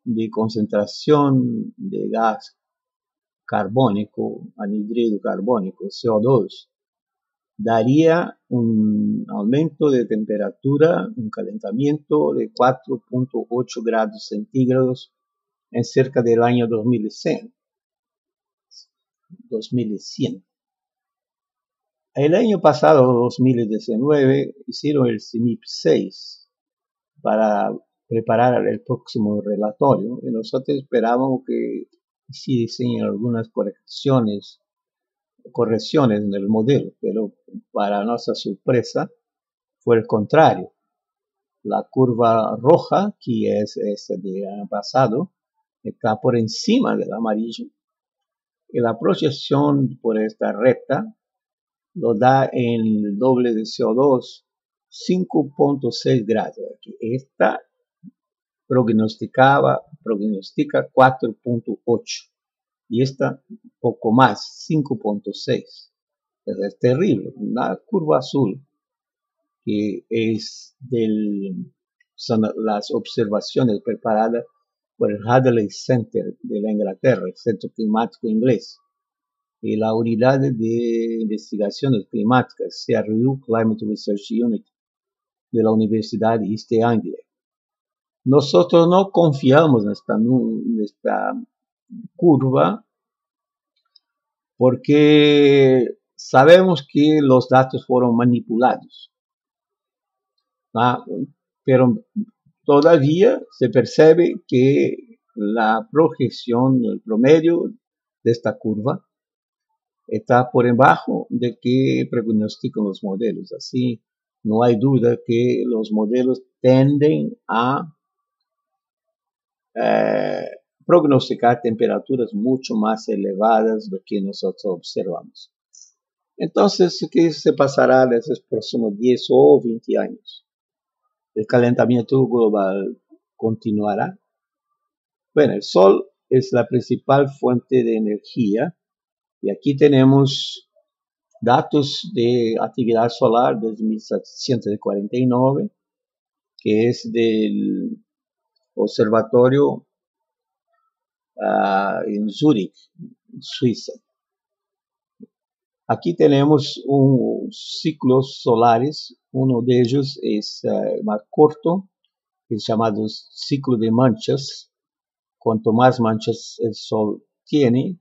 de concentración de gas carbónico, anhídrido carbónico, CO2, daría un aumento de temperatura, un calentamiento de 4.8 grados centígrados en cerca del año 2100. El año pasado, 2019, hicieron el CEMIP-6 para preparar el próximo relatorio y nosotros esperábamos que sí diseñen algunas correcciones en el modelo, pero para nuestra sorpresa fue el contrario. La curva roja, que es esta del año pasado, está por encima del amarillo y la proyección por esta recta lo da en el doble de CO2, 5.6 grados. Aquí esta prognostica 4.8 y esta un poco más, 5.6. Es terrible. Una curva azul que son las observaciones preparadas por el Hadley Center de la Inglaterra, el Centro Climático Inglés, y la Unidad de Investigaciones Climáticas, CRU Climate Research Unit, de la Universidad de East Anglia. Nosotros no confiamos en esta curva porque sabemos que los datos fueron manipulados. Pero todavía se percibe que la proyección, el promedio de esta curva está por debajo de que prognostican los modelos. Así, no hay duda que los modelos tienden a prognosticar temperaturas mucho más elevadas de lo que nosotros observamos. Entonces, ¿qué se pasará en esos próximos 10 o 20 años? ¿El calentamiento global continuará? Bueno, el Sol es la principal fuente de energía y aquí tenemos datos de actividad solar desde 1749, que es del observatorio en Zúrich, Suiza. Aquí tenemos ciclos solares, uno de ellos es más corto, es llamado ciclo de manchas. Cuanto más manchas el Sol tiene,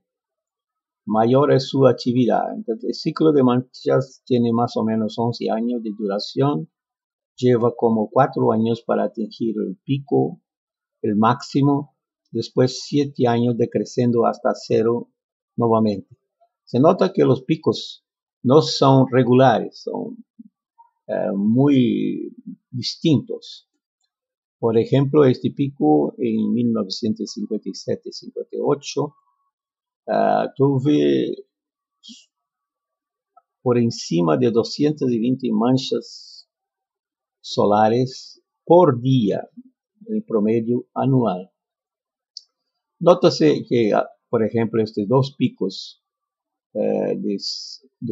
mayor es su actividad. Entonces, el ciclo de manchas tiene más o menos 11 años de duración, lleva como 4 años para atingir el pico, el máximo, después 7 años decreciendo hasta cero nuevamente. Se nota que los picos no son regulares, son muy distintos. Por ejemplo, este pico en 1957-58 tuve por encima de 220 manchas solares por día. el promedio anual. Nótese que, por ejemplo, estos dos picos de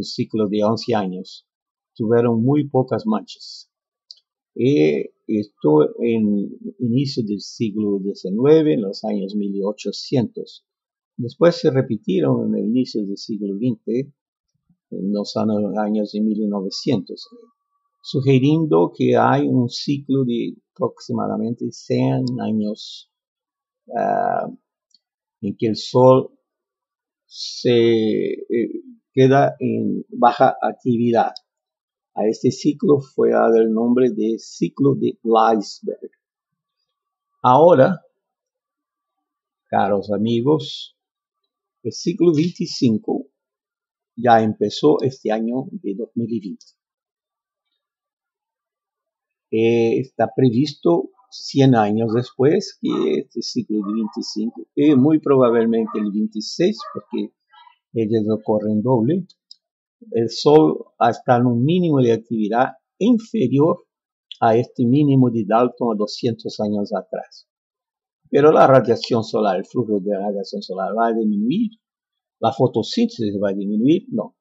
ciclos de 11 años tuvieron muy pocas manchas. Esto en inicio del siglo XIX, en los años 1800. Después se repitieron en el inicio del siglo XX, en los años de 1900, sugiriendo que hay un ciclo de aproximadamente 100 años en que el Sol se queda en baja actividad. A este ciclo fue dado el nombre de ciclo de Liesberg. Ahora, caros amigos, el ciclo 25 ya empezó este año de 2020. Está previsto 100 años después que este ciclo de 25, y muy probablemente el 26, porque ellos ocurren doble, el Sol está en un mínimo de actividad inferior a este mínimo de Dalton a 200 años atrás. Pero la radiación solar, el flujo de radiación solar va a disminuir, la fotosíntesis va a disminuir, no.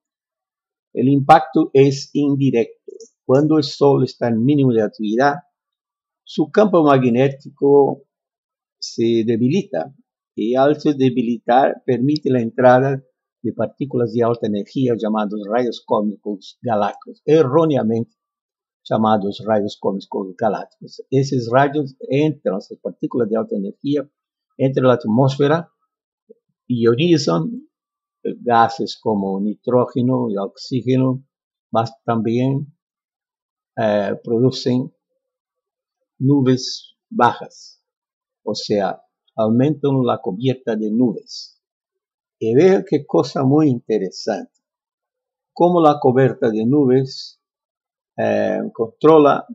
El impacto es indirecto. Cuando el Sol está en mínimo de actividad, su campo magnético se debilita y al se debilitar permite la entrada de partículas de alta energía llamados rayos cósmicos galácticos, erróneamente llamados rayos cósmicos galácticos. Esos rayos entran, esas partículas de alta energía, entran a la atmósfera, ionizan gases como nitrógeno y oxígeno, más también producen nubes bajas, o sea, aumentan la cubierta de nubes. Y vean qué cosa muy interesante, cómo la cubierta de nubes controla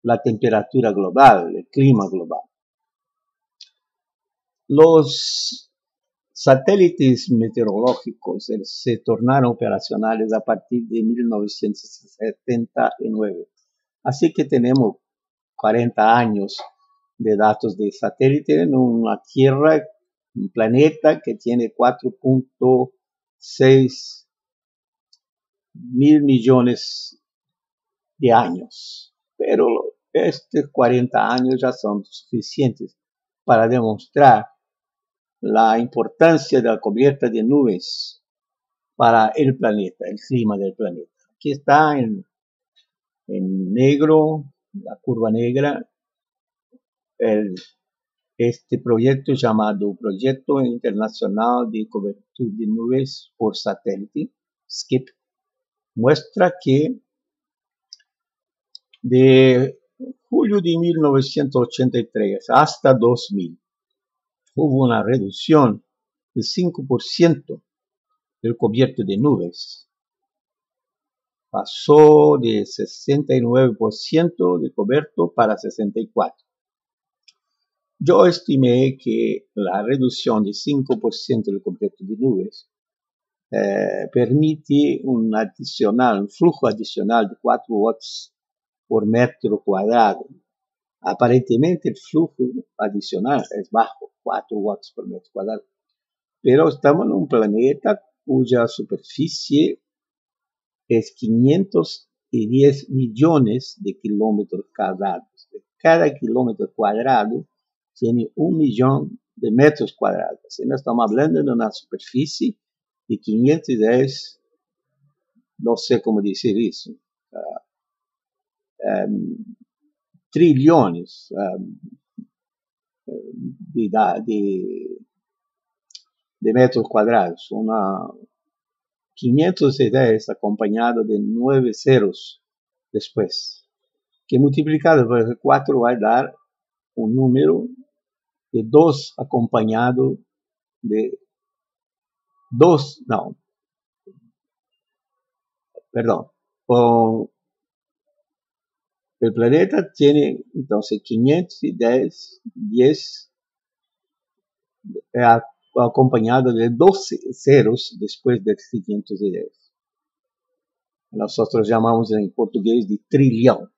la temperatura global, el clima global. Los satélites meteorológicos se tornaron operacionales a partir de 1979. Así que tenemos 40 años de datos de satélite en una Tierra, un planeta que tiene 4.6 mil millones de años. Pero estos 40 años ya son suficientes para demostrar la importancia de la cubierta de nubes para el planeta, el clima del planeta. Aquí está en negro, la curva negra, este proyecto llamado Proyecto Internacional de Cobertura de Nubes por Satélite, SCIP, muestra que de julio de 1983 hasta 2000 hubo una reducción del 5% del cubierto de nubes. Pasó de 69% de cubierto para 64%. Yo estimé que la reducción de 5% del cubierto de nubes permite un flujo adicional de 4 watts por metro cuadrado. Aparentemente el flujo adicional es bajo, 4 watts por metro cuadrado. Pero estamos en un planeta cuya superficie es 510 millones de kilómetros cuadrados. Cada kilómetro cuadrado tiene 1 millón de metros cuadrados. Y no estamos hablando de una superficie de 510, no sé cómo decir eso, trillones de metros cuadrados. 510 acompañado de 9 ceros después, que multiplicado por 4 va a dar un número de 2 acompañado de 2, no, perdón, el planeta tiene entonces 510 acompañado de 12 ceros después de 510. Nosotros llamamos en portugués de trillón.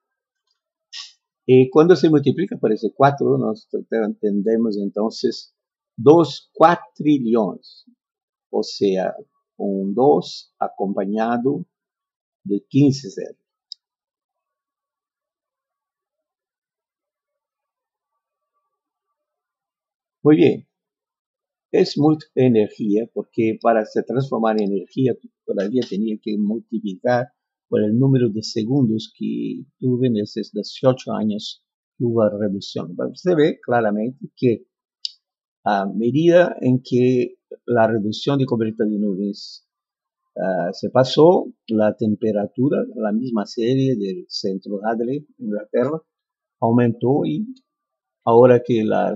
Cuando se multiplica por ese 4, nos entendemos entonces 2 cuatrillones, o sea, un 2 acompañado de 15 ceros. Muy bien, es mucha energía porque para se transformar en energía todavía tenía que multiplicar por el número de segundos que tuve en esos 18 años que hubo reducción. Se ve claramente que a medida en que la reducción de cobertura de nubes se pasó, la temperatura, la misma serie del centro Hadley, Inglaterra, aumentó y ahora que la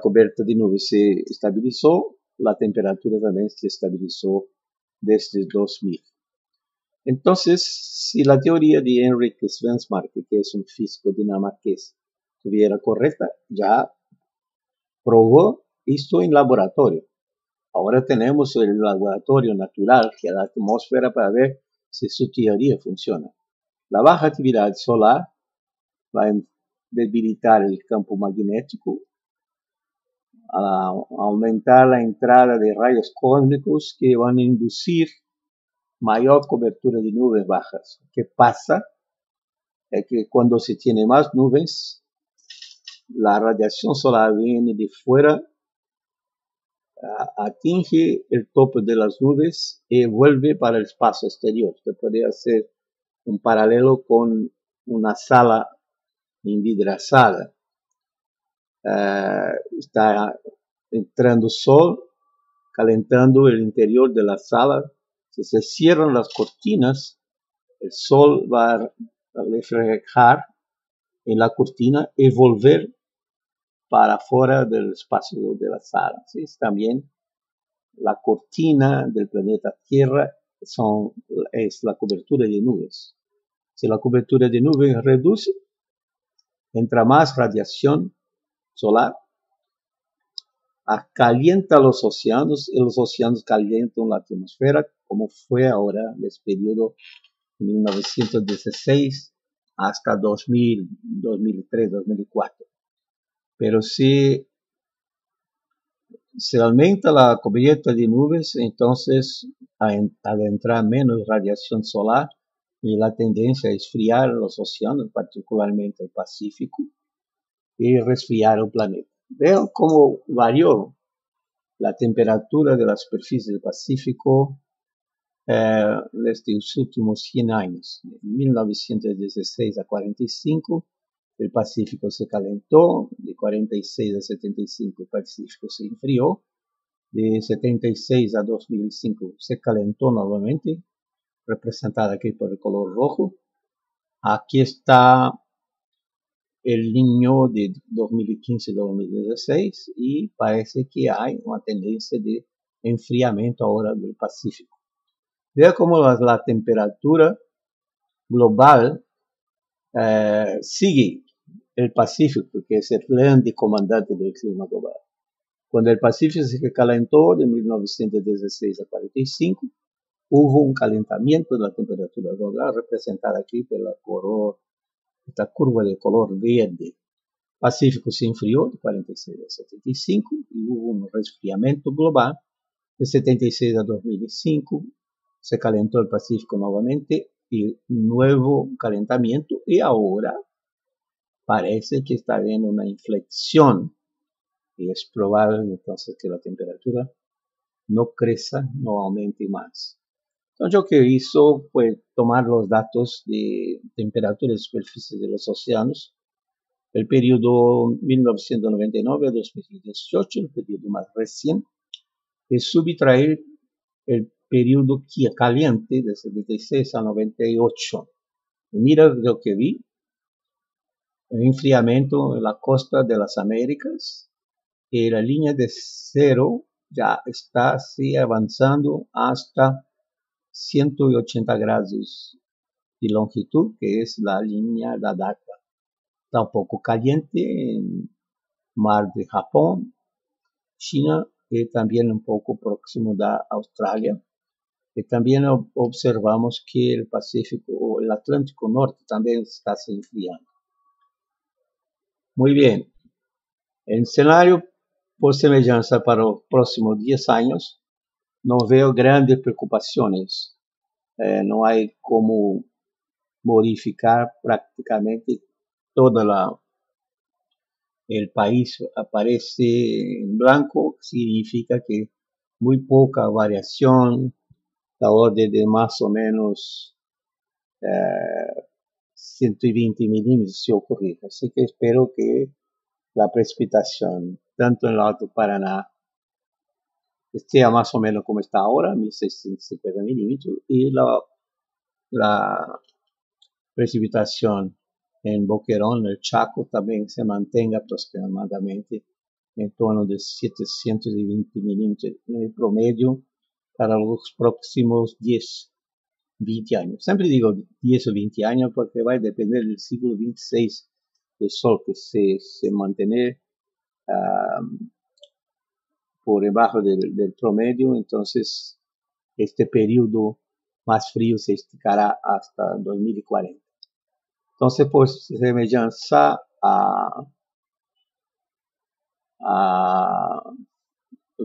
cubierta de nubes se estabilizó, la temperatura también se estabilizó desde 2000. Entonces, si la teoría de Henrik Svensmark, que es un físico dinamarqués, estuviera correcta, ya probó esto en laboratorio. Ahora tenemos el laboratorio natural, que es la atmósfera, para ver si su teoría funciona. La baja actividad solar va a debilitar el campo magnético, a aumentar la entrada de rayos cósmicos que van a inducir mayor cobertura de nubes bajas. ¿Qué pasa? Es que cuando se tiene más nubes, la radiación solar viene de fuera, atinge el tope de las nubes y vuelve para el espacio exterior. Se puede hacer un paralelo con una sala envidrasada. Está entrando sol, calentando el interior de la sala. Si se cierran las cortinas, el sol va a reflejar en la cortina y volver para fuera del espacio de la sala. ¿Sí? También la cortina del planeta Tierra es la cobertura de nubes. Si la cobertura de nubes reduce, entra más radiación solar, calienta los océanos y los océanos calientan la atmósfera, como fue ahora en este periodo de 1916 hasta 2000, 2003, 2004. Pero si se aumenta la cubierta de nubes, entonces al entrar menos radiación solar y la tendencia a esfriar los océanos, particularmente el Pacífico, y resfriar el planeta. Vean cómo varió la temperatura de la superficie del Pacífico desde los últimos 100 años. De 1916 a 45, el Pacífico se calentó, de 46 a 75 el Pacífico se enfrió, de 76 a 2005 se calentó nuevamente, representada aquí por el color rojo. Aquí está el Niño de 2015-2016 y parece que hay una tendencia de enfriamiento ahora del Pacífico. Vea cómo la temperatura global sigue el Pacífico, que es el grande comandante del clima global. Cuando el Pacífico se calentó de 1916 a 45, hubo un calentamiento de la temperatura global, representada aquí por esta curva de color verde. Pacífico se enfrió de 46 a 75 y hubo un resfriamiento global de 76 a 2005. Se calentó el Pacífico nuevamente y nuevo calentamiento, y ahora parece que está habiendo una inflexión y es probable entonces que la temperatura no crezca, no aumente más. Entonces, lo que hizo fue tomar los datos de temperatura de superficie de los océanos, el periodo 1999 a 2018, el periodo más reciente, y subtraer el periodo caliente de 76 a 98. Y mira lo que vi, el enfriamiento en la costa de las Américas, y la línea de cero ya está así avanzando hasta 180 grados de longitud, que es la línea de data. Está un poco caliente en mar de Japón, China y también un poco próximo de Australia. Y también observamos que el Pacífico o el Atlántico Norte también está se enfriando. Muy bien. El escenario por semejanza para los próximos 10 años, no veo grandes preocupaciones. No hay como modificar prácticamente todo el país. Aparece en blanco, significa que muy poca variación, la orden de más o menos 120 milímetros si ocurrir. Así que espero que la precipitación, tanto en el Alto Paraná, esté más o menos como está ahora, 1650 milímetros, y la precipitación en Boquerón, el Chaco, también se mantenga aproximadamente en torno de 720 milímetros en el promedio para los próximos 10, 20 años. Siempre digo 10 o 20 años porque va a depender del siglo 26 del Sol que se mantener por debajo del promedio. Entonces este periodo más frío se esticará hasta 2040. Entonces, por semejanza al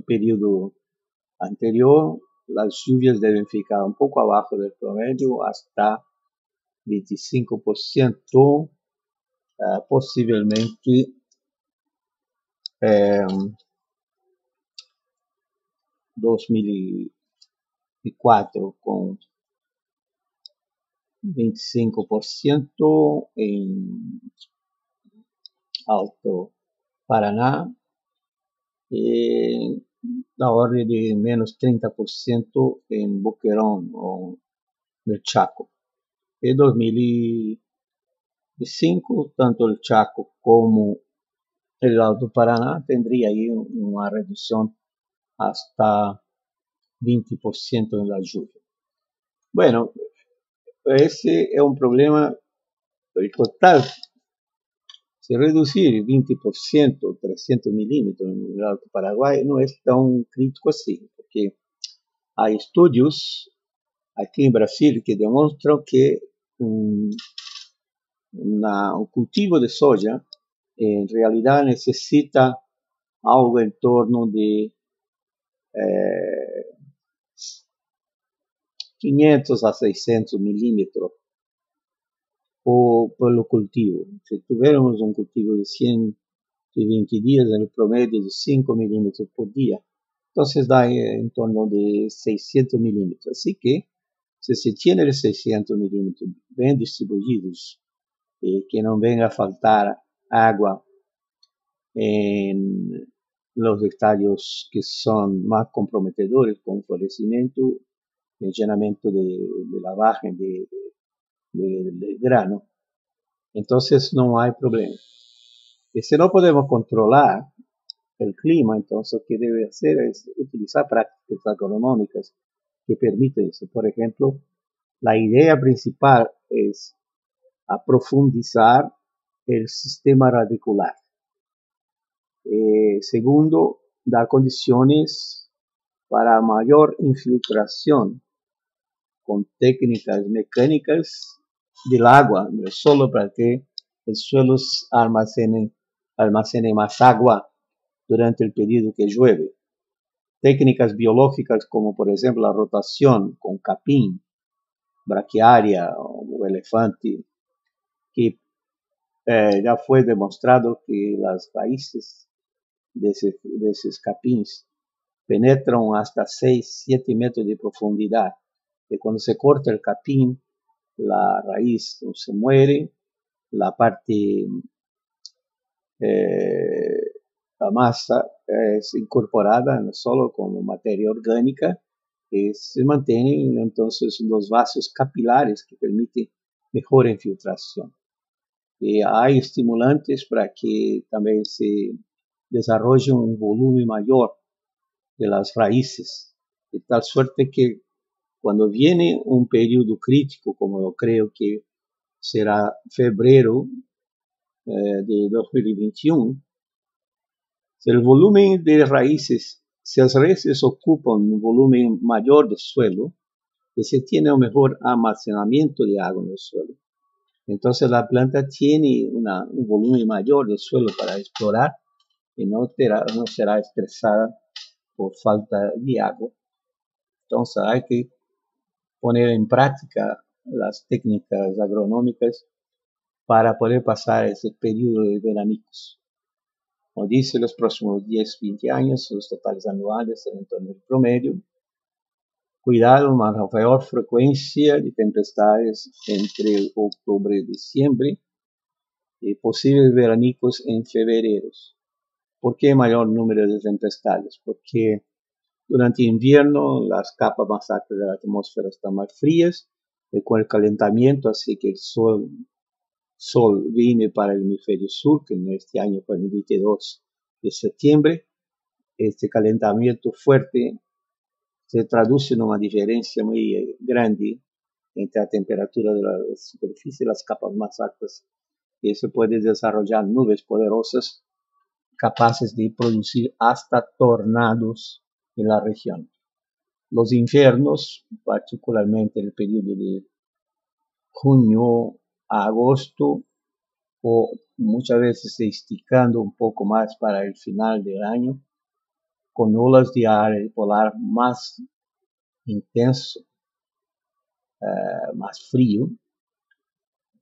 periodo anterior, las lluvias deben ficar un poco abajo del promedio, hasta 25%, posiblemente 2004 con 25% en Alto Paraná, la orden de menos 30% en Boquerón o el Chaco. En 2005, tanto el Chaco como el Alto Paraná tendría ahí una reducción hasta 20% en la lluvia. Bueno, ese es un problema total. Si reducir 20%, 300 milímetros en el Alto Paraguay no es tan crítico así, porque hay estudios aquí en Brasil que demuestran que un cultivo de soja en realidad necesita algo en torno de 500 a 600 milímetros por lo cultivo. Si tuviéramos un cultivo de 120 días, en el promedio de 5 milímetros por día, entonces da en torno de 600 milímetros. Así que, si se tiene los 600 milímetros bien distribuidos, que no venga a faltar agua en los estadios que son más comprometedores, con florecimiento, el llenamiento de lavaje de grano, entonces no hay problema. Y si no podemos controlar el clima, entonces lo que debe hacer es utilizar prácticas agronómicas que permiten eso. Por ejemplo, la idea principal es profundizar el sistema radicular. Segundo, dar condiciones para mayor infiltración con técnicas mecánicas del agua, del suelo, para que el suelo almacene más agua durante el periodo que llueve. Técnicas biológicas como por ejemplo la rotación con capim, braquiaria o elefante, que ya fue demostrado que las raíces de esos capins penetran hasta 6, 7 metros de profundidad. Y cuando se corta el capín, la raíz se muere, la parte, la masa es incorporada no solo como materia orgánica, y se mantienen entonces los vasos capilares que permiten mejor infiltración. Y hay estimulantes para que también se desarrolle un volumen mayor de las raíces, de tal suerte que cuando viene un periodo crítico, como yo creo que será febrero de 2021, si el volumen de raíces, si las raíces ocupan un volumen mayor de suelo, que se tiene un mejor almacenamiento de agua en el suelo. Entonces la planta tiene un volumen mayor de suelo para explorar y no será estresada por falta de agua. Entonces hay que poner en práctica las técnicas agronómicas para poder pasar ese periodo de veranicos. Como dice, los próximos 10-20 años, los totales anuales en torno del promedio. Cuidado, una mayor frecuencia de tempestades entre octubre y diciembre y posibles veranicos en febrero. ¿Por qué mayor número de tempestades? Porque durante invierno las capas más altas de la atmósfera están más frías y con el calentamiento hace que el sol viene para el hemisferio sur, que en este año fue el 22 de septiembre. Este calentamiento fuerte se traduce en una diferencia muy grande entre la temperatura de la superficie y las capas más altas, y se puede desarrollar nubes poderosas capaces de producir hasta tornados en la región. Los inviernos, particularmente en el periodo de junio a agosto, o muchas veces esticando un poco más para el final del año, con olas de aire polar más intenso, más frío,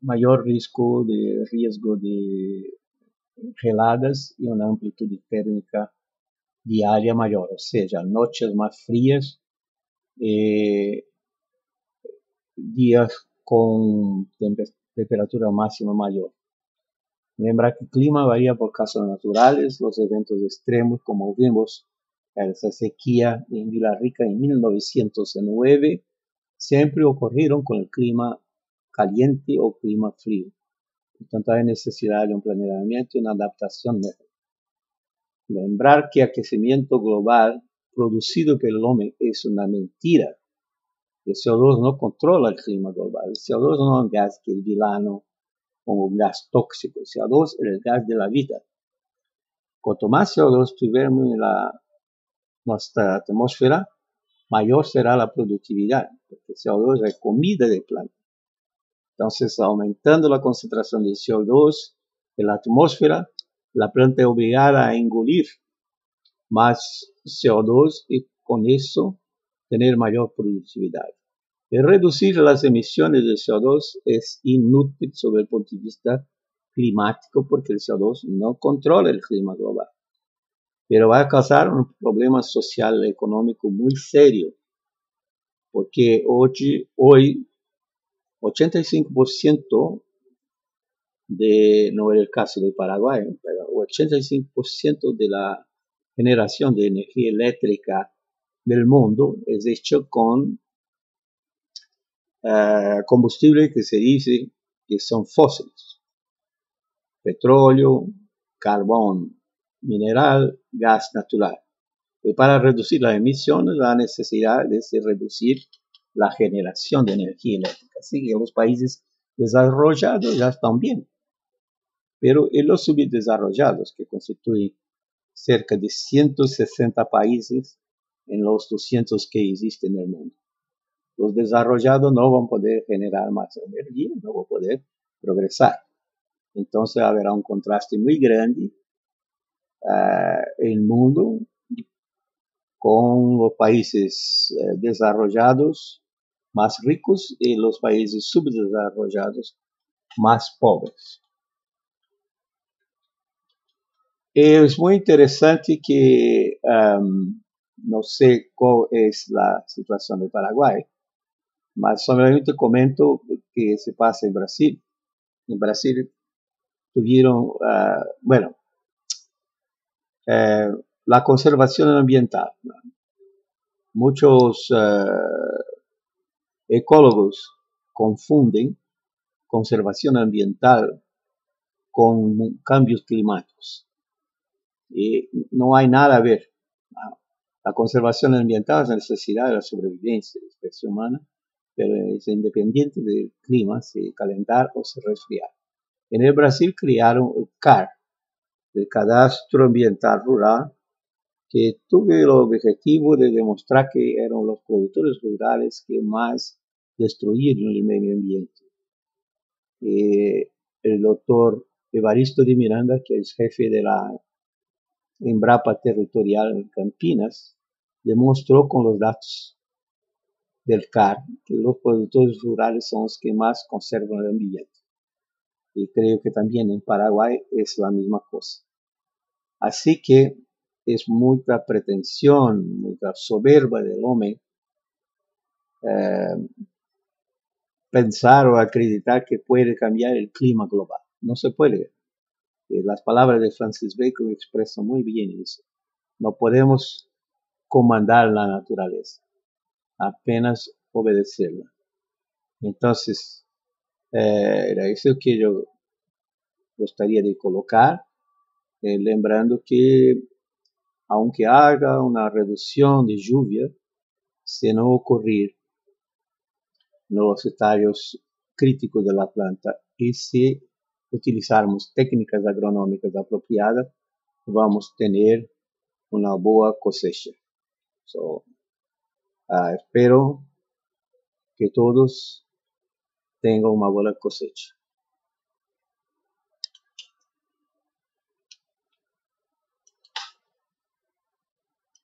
mayor riesgo de geladas y una amplitud térmica diaria mayor, o sea, noches más frías, días con temperatura máxima mayor. Lembra que el clima varía por causas naturales, los eventos extremos, como vimos esa sequía en Villarrica en 1909, siempre ocurrieron con el clima caliente o clima frío. Por tanto, hay necesidad de un planeamiento y una adaptación mejor. Lembrar que el aquecimiento global producido por el hombre es una mentira. El CO2 no controla el clima global. El CO2 no es un gas que es vilano como un gas tóxico. El CO2 es el gas de la vida. Cuanto más CO2 tuviéramos en nuestra atmósfera, mayor será la productividad, porque el CO2 es comida de planta. Entonces, aumentando la concentración de CO2 en la atmósfera, la planta es obligada a engolir más CO2 y con eso tener mayor productividad. El reducir las emisiones de CO2 es inútil sobre el punto de vista climático porque el CO2 no controla el clima global, pero va a causar un problema social y económico muy serio, porque hoy 85% no era el caso de Paraguay, pero 85% de la generación de energía eléctrica del mundo es hecho con combustibles que se dice que son fósiles: petróleo, carbón mineral, gas natural. Y para reducir las emisiones, la necesidad es de reducir la generación de energía eléctrica. Así que los países desarrollados ya están bien, pero en los subdesarrollados, que constituyen cerca de 160 países en los 200 que existen en el mundo, los desarrollados no van a poder generar más energía, no van a poder progresar. Entonces habrá un contraste muy grande en el mundo con los países desarrollados más ricos y los países subdesarrollados más pobres. Es muy interesante que no sé cuál es la situación de Paraguay, mas solamente comento que se pasa en Brasil. En Brasil tuvieron, la conservación ambiental. Muchos ecólogos confunden conservación ambiental con cambios climáticos. Y no hay nada a ver. La conservación ambiental es la necesidad de la sobrevivencia de la especie humana, pero es independiente del clima, si calentar o si resfriar. En el Brasil crearon el CAR, el Cadastro Ambiental Rural, que tuve el objetivo de demostrar que eran los productores rurales que más destruyeron el medio ambiente. El doctor Evaristo de Miranda, que es jefe de la Embrapa Territorial en Campinas, demostró con los datos del CAR que los productores rurales son los que más conservan el ambiente. Y creo que también en Paraguay es la misma cosa. Así que es mucha pretensión, mucha soberba del hombre pensar o acreditar que puede cambiar el clima global. No se puede. Las palabras de Francis Bacon expresan muy bien eso. No podemos comandar la naturaleza, apenas obedecerla. Entonces, era eso que yo gustaría de colocar, lembrando que aunque haga una reducción de lluvia, si no ocurrir en los estadios críticos de la planta y si utilizarmos técnicas agronómicas apropiadas, vamos a tener una boa cosecha. Espero que todos tengan una buena cosecha.